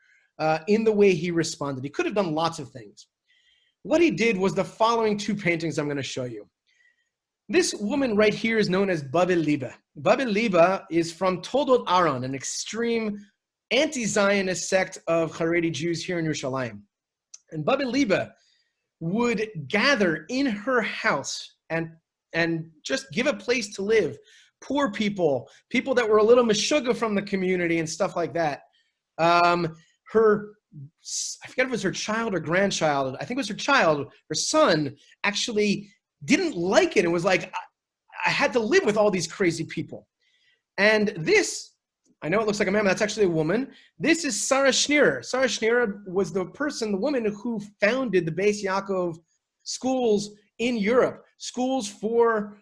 in the way he responded. He could have done lots of things. What he did was the following 2 paintings I'm going to show you. This woman right here is known as Babel Liba. Babel Liba is from Toldot Aaron, an extreme anti-Zionist sect of Haredi Jews here in Yerushalayim. And Babel Liba would gather in her house and just give a place to live. Poor people, people that were a little meshuggah from the community and stuff like that. I forget if it was her child or grandchild. I think it was her child. Her son actually didn't like it and was like, I had to live with all these crazy people. And this, I know it looks like a man, but that's actually a woman. This is Sarah Schneerer. Sarah Schneerer was the woman who founded the Beis Yaakov schools in Europe, schools for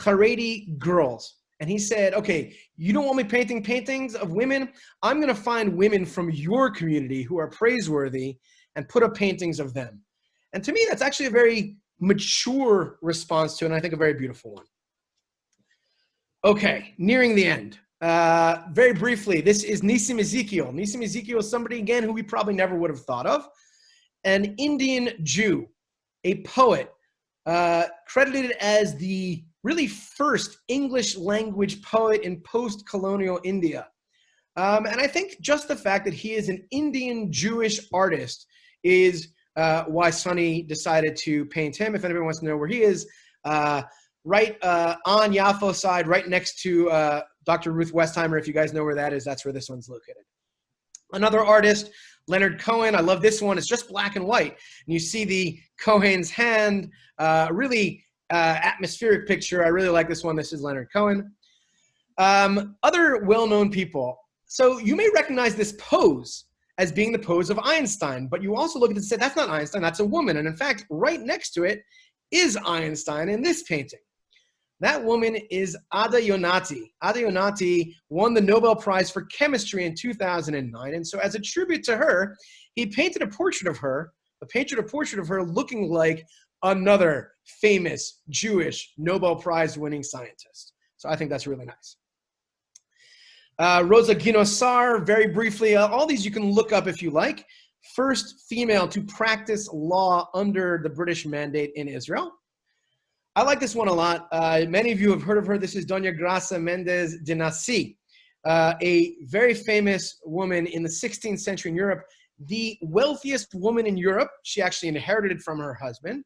Haredi girls. And he said, okay, you don't want me painting paintings of women? I'm going to find women from your community who are praiseworthy and put up paintings of them. And to me, that's actually a very mature response to it, and I think a very beautiful one. Okay, nearing the end. Very briefly, this is Nisim Ezekiel. Nisim Ezekiel is somebody, again, who we probably never would have thought of. An Indian Jew, a poet, credited as the really first English language poet in post-colonial India. And I think just the fact that he is an Indian Jewish artist is why Sonny decided to paint him. If anybody wants to know where he is, right on Yafo side, right next to Dr. Ruth Westheimer. If you guys know where that is, that's where this one's located. Another artist, Leonard Cohen. I love this one. It's just black and white. And you see the Cohen's hand, really atmospheric picture. I really like this one. This is Leonard Cohen. Other well-known people. So you may recognize this pose as being the pose of Einstein, but you also look at it and say, that's not Einstein, that's a woman. And in fact, right next to it is Einstein in this painting. That woman is Ada Yonati. Ada Yonati won the Nobel Prize for Chemistry in 2009. And so as a tribute to her, he painted a portrait of her looking like another famous Jewish Nobel Prize winning scientist. So I think that's really nice. Rosa Guinosar, very briefly, all these you can look up if you like. First female to practice law under the British mandate in Israel. I like this one a lot. Many of you have heard of her. This is Doña Graça Mendes de Nassi, a very famous woman in the 16th century in Europe, the wealthiest woman in Europe. She actually inherited it from her husband.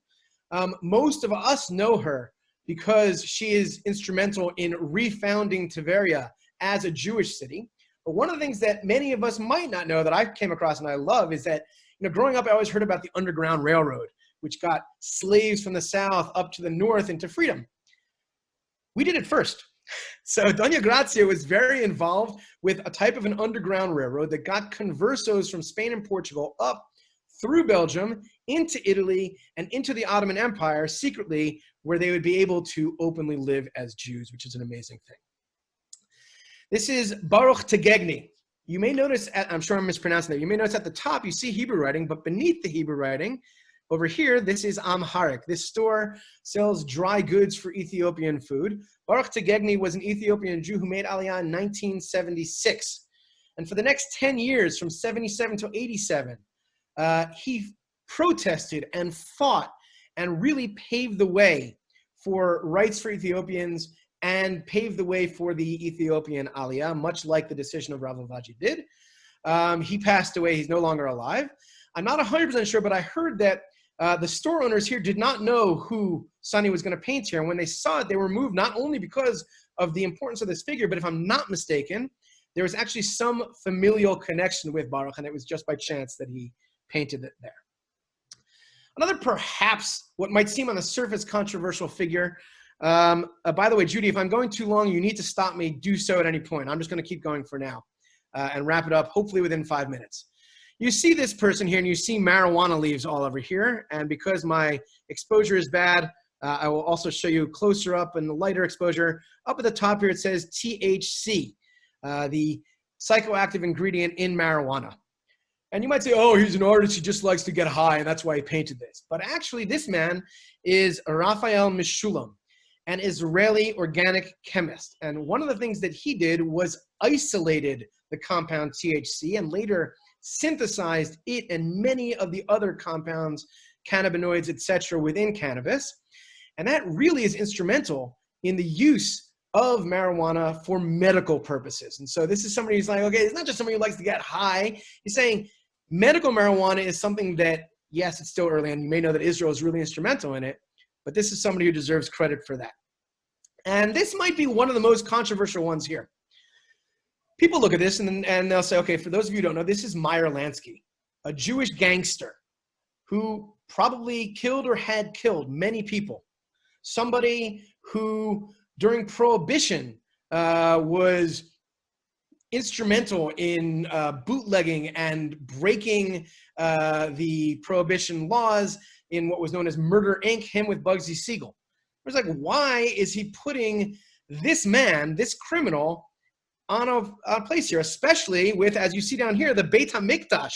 Most of us know her because she is instrumental in refounding Tveria as a Jewish city. But one of the things that many of us might not know that I came across and I love is that, growing up, I always heard about the Underground Railroad, which got slaves from the south up to the north into freedom. We did it first. So Doña Gracia was very involved with a type of an underground railroad that got conversos from Spain and Portugal up through Belgium, into Italy, and into the Ottoman Empire secretly, where they would be able to openly live as Jews, which is an amazing thing. This is Baruch Tegegni. You may notice, I'm sure I'm mispronouncing that, you may notice at the top you see Hebrew writing, but beneath the Hebrew writing, over here, this is Amharic. This store sells dry goods for Ethiopian food. Baruch Tegegni was an Ethiopian Jew who made Aliyah in 1976. And for the next 10 years, from 77 to 87, he protested and fought and really paved the way for rights for Ethiopians and paved the way for the Ethiopian Aliyah, much like the decision of Rav Avaji did. He passed away. He's no longer alive. I'm not 100% sure, but I heard that the store owners here did not know who Sonny was going to paint here. And when they saw it, they were moved not only because of the importance of this figure, but if I'm not mistaken, there was actually some familial connection with Baruch, and it was just by chance that he painted it there. Another perhaps what might seem on the surface controversial figure. By the way, Judy, if I'm going too long, you need to stop me. Do so at any point. I'm just going to keep going for now and wrap it up, hopefully within 5 minutes. You see this person here, and you see marijuana leaves all over here. And because my exposure is bad, I will also show you closer up in the lighter exposure. Up at the top here, it says THC, the psychoactive ingredient in marijuana. And you might say, oh, he's an artist, he just likes to get high, and that's why he painted this. But actually, this man is Raphael Mishulam, an Israeli organic chemist. And one of the things that he did was isolated the compound THC and later synthesized it and many of the other compounds, cannabinoids, etc., within cannabis. And that really is instrumental in the use of marijuana for medical purposes. And so this is somebody who's like, okay, it's not just somebody who likes to get high. He's saying medical marijuana is something that, yes, it's still early, and you may know that Israel is really instrumental in it, but this is somebody who deserves credit for that. And this might be one of the most controversial ones here. People look at this and they'll say, okay, for those of you who don't know, this is Meyer Lansky, a Jewish gangster who probably killed or had killed many people. Somebody who, during Prohibition, was instrumental in bootlegging and breaking the Prohibition laws in what was known as Murder, Inc., him with Bugsy Siegel. It was like, why is he putting this man, this criminal, on a place here, especially with, as you see down here, the Beit HaMikdash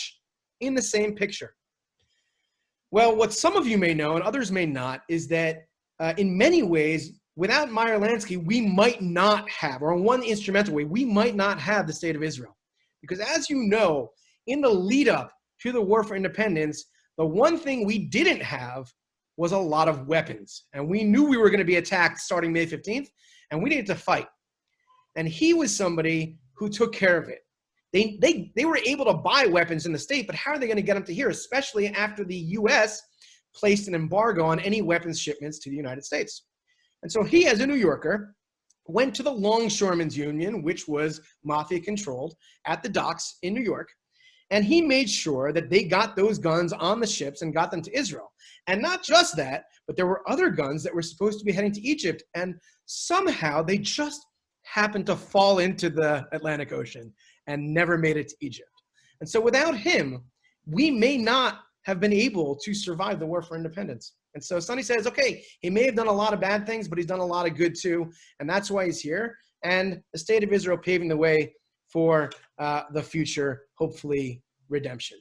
in the same picture? Well, what some of you may know and others may not is that in many ways, without Meyer Lansky, we might not have, or in one instrumental way, we might not have the state of Israel. Because as you know, in the lead up to the War for Independence, the one thing we didn't have was a lot of weapons. And we knew we were going to be attacked starting May 15th, and we needed to fight. And he was somebody who took care of it. they were able to buy weapons in the state, but how are they going to get them to here, especially after the U.S. placed an embargo on any weapons shipments to the United States? And so he, as a New Yorker, went to the Longshoremen's Union, which was mafia-controlled, at the docks in New York, and he made sure that they got those guns on the ships and got them to Israel. And not just that, but there were other guns that were supposed to be heading to Egypt, and somehow they just happened to fall into the Atlantic Ocean and never made it to Egypt. And so without him, we may not have been able to survive the war for independence. And so Sonny says, okay, he may have done a lot of bad things, but he's done a lot of good too, and that's why he's here. And the state of Israel paving the way for the future, hopefully, redemption.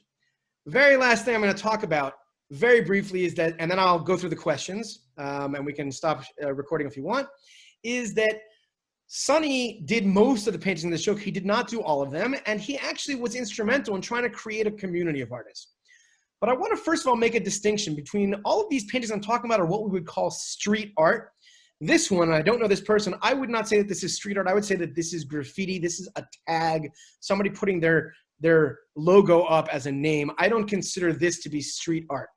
The very last thing I'm going to talk about very briefly is that, and then I'll go through the questions, and we can stop recording if you want, is that Sonny did most of the paintings in the Shuk. He did not do all of them, and he actually was instrumental in trying to create a community of artists. But I want to first of all make a distinction between all of these paintings I'm talking about are what we would call street art. This one, and I don't know this person, I would not say that this is street art. I would say that this is graffiti. This is a tag, somebody putting their logo up as a name. I don't consider this to be street art.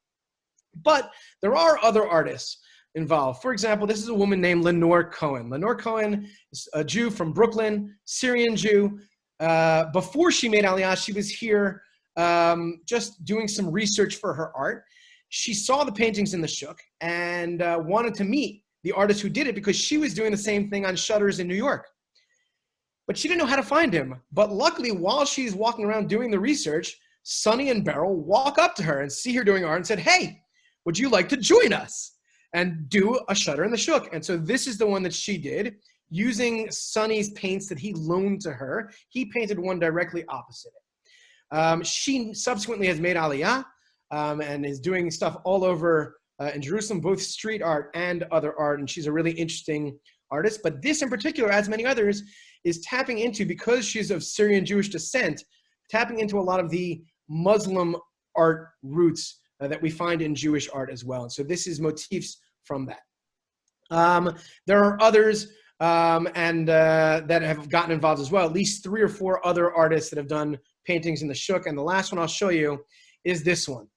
But there are other artists involved. For example, this is a woman named Lenore Cohen. Lenore Cohen is a Jew from Brooklyn, Syrian Jew. Before she made Aliyah, she was here just doing some research for her art. She saw the paintings in the Shuk and wanted to meet the artist who did it because she was doing the same thing on shutters in New York. But she didn't know how to find him. But luckily, while she's walking around doing the research, Sonny and Beryl walk up to her and see her doing art and said, hey, would you like to join us and do a shutter in the Shuk? And so this is the one that she did using Sonny's paints that he loaned to her. He painted one directly opposite it. She subsequently has made Aliyah and is doing stuff all over in Jerusalem, both street art and other art, and she's a really interesting artist. But this in particular, as many others, is tapping into, because she's of Syrian Jewish descent, tapping into a lot of the Muslim art roots that we find in Jewish art as well. And so this is motifs from that. There are others that have gotten involved as well, at least 3 or 4 other artists that have done paintings in the Shuk. And the last one I'll show you is this one.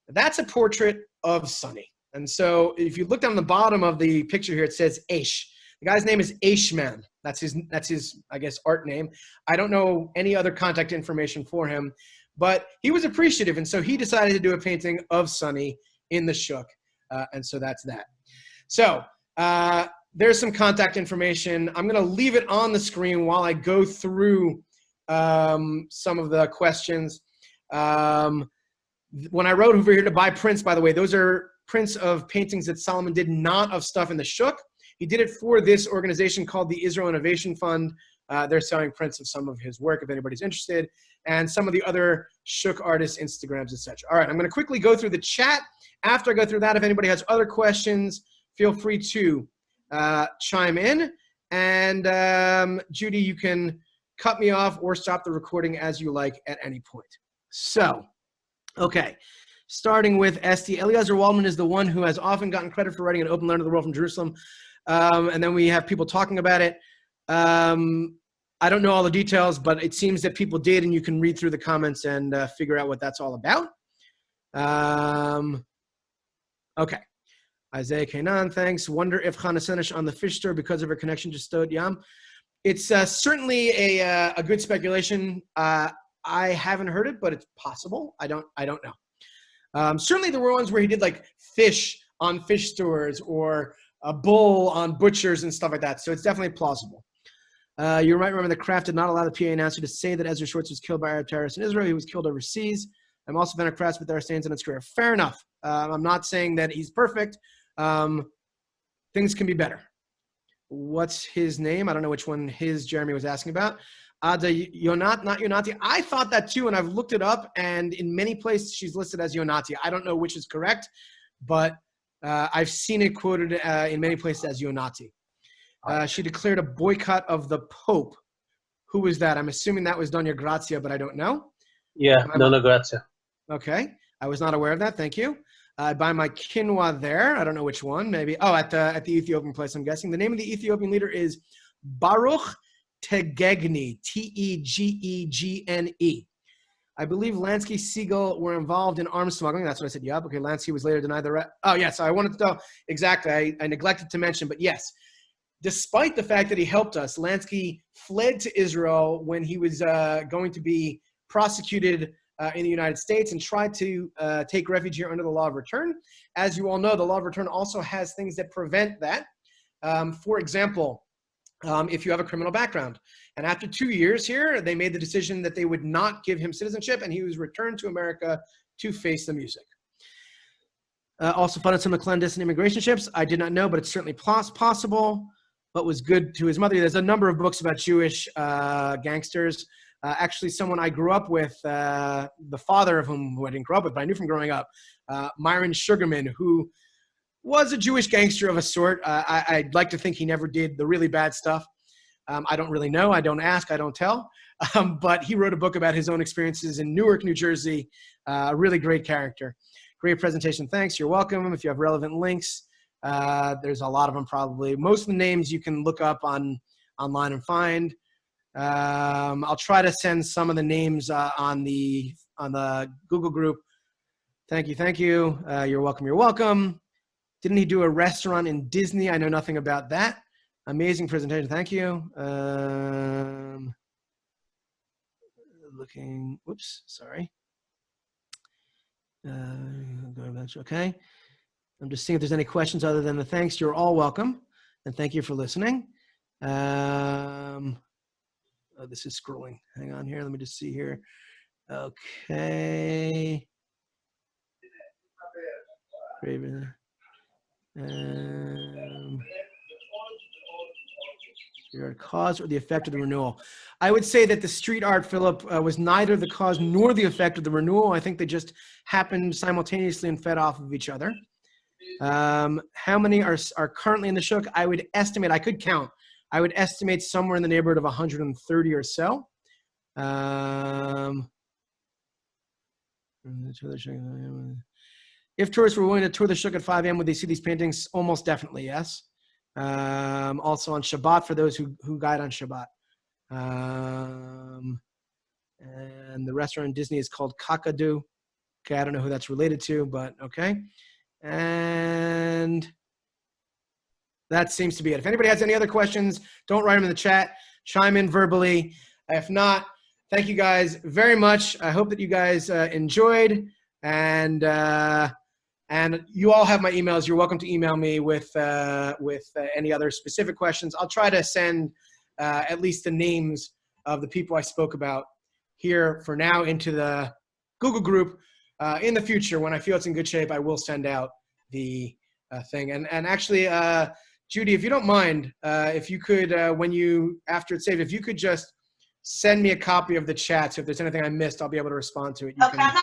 That's a portrait of Sonny. And so if you look down the bottom of the picture here, it says Aish. The guy's name is Aishman. That's his, I guess, art name. I don't know any other contact information for him, but he was appreciative. And so he decided to do a painting of Sonny in the Shuk. And so that's that. So there's some contact information. I'm going to leave it on the screen while I go through some of the questions. When I wrote over here to buy prints, by the way, those are prints of paintings that Solomon did, not of stuff in the Shuk. He did it for this organization called the Israel Innovation Fund. They're selling prints of some of his work if anybody's interested, and some of the other Shuk artists' Instagrams, etc. All right, I'm going to quickly go through the chat. After I go through that, if anybody has other questions, feel free to chime in. And Judy, you can cut me off or stop the recording as you like at any point. So, okay. Starting with Esty, Eliezer Waldman is the one who has often gotten credit for writing an open letter to the world from Jerusalem. And then we have people talking about it. I don't know all the details, but it seems that people did, and you can read through the comments and figure out what that's all about. Okay. Isaiah Kanan, thanks. Wonder if Chana Senesh on the fish store because of her connection to Stot Yam. It's certainly a good speculation. I haven't heard it, but it's possible. I don't know. Certainly there were ones where he did like fish on fish stores or a bull on butchers and stuff like that. So it's definitely plausible. You might remember that Kraft did not allow the PA announcer to say that Ezra Schwartz was killed by Arab terrorists in Israel. He was killed overseas. I'm also been a Kraft, but there are stains in his career. Fair enough. I'm not saying that he's perfect. Things can be better. What's his name? I don't know which one Jeremy was asking about. Yonat, not Yonati. I thought that too, and I've looked it up, and in many places she's listed as Yonati. I don't know which is correct, but I've seen it quoted in many places as Yonati. She declared a boycott of the Pope. Who was that? I'm assuming that was Doña Grazia, but I don't know. Yeah, Doña Grazia. Okay. I was not aware of that. Thank you. I buy my quinoa there. I don't know which one. Maybe. Oh, at the Ethiopian place, I'm guessing. The name of the Ethiopian leader is Baruch Tegegne, Tegegne. I believe Lansky Siegel were involved in arms smuggling. That's what I said. Yep. Okay. Lansky was later denied the Oh, yes. I wanted to know exactly. I neglected to mention, but yes. Despite the fact that he helped us, Lansky fled to Israel when he was going to be prosecuted in the United States and tried to take refuge here under the law of return. As you all know, the law of return also has things that prevent that. For example, if you have a criminal background. And after 2 years here, they made the decision that they would not give him citizenship, and he was returned to America to face the music. Also funded some of the clandestine immigration ships. I did not know, but it's certainly possible. But was good to his mother. There's a number of books about Jewish gangsters. Actually, someone I grew up with, the father of who I didn't grow up with, but I knew from growing up, Myron Sugarman, who was a Jewish gangster of a sort. I'd like to think he never did the really bad stuff. I don't really know. I don't ask. I don't tell. But he wrote a book about his own experiences in Newark, New Jersey. A really great character. Great presentation. Thanks. You're welcome. If you have relevant links, there's a lot of them probably. Most of the names you can look up online and find. I'll try to send some of the names on the Google group. Thank you. Thank you. You're welcome. You're welcome. Didn't he do a restaurant in Disney? I know nothing about that. Amazing presentation. Thank you. Whoops, sorry. Okay. I'm just seeing if there's any questions other than the thanks. You're all welcome. And thank you for listening. Oh, this is scrolling. Hang on here. Let me just see here. Okay. Street art cause or the effect of the renewal? I would say that the street art, Philip, was neither the cause nor the effect of the renewal. I think they just happened simultaneously and fed off of each other. How many are currently in the Shuk? I would estimate, I could count. I would estimate somewhere in the neighborhood of 130 or so. If tourists were willing to tour the Shuk at 5 a.m., would they see these paintings? Almost definitely, yes. Also on Shabbat for those who guide on Shabbat. And the restaurant in Disney is called Kakadu. Okay, I don't know who that's related to, but okay. And that seems to be it. If anybody has any other questions, don't write them in the chat. Chime in verbally. If not, thank you guys very much. I hope that you guys enjoyed. And you all have my emails. You're welcome to email me with any other specific questions. I'll try to send at least the names of the people I spoke about here for now into the Google group. In the future, when I feel it's in good shape, I will send out the thing. And actually, Judy, if you don't mind, if you could, after it's saved, if you could just send me a copy of the chat. So if there's anything I missed, I'll be able to respond to it. Okay, I'm not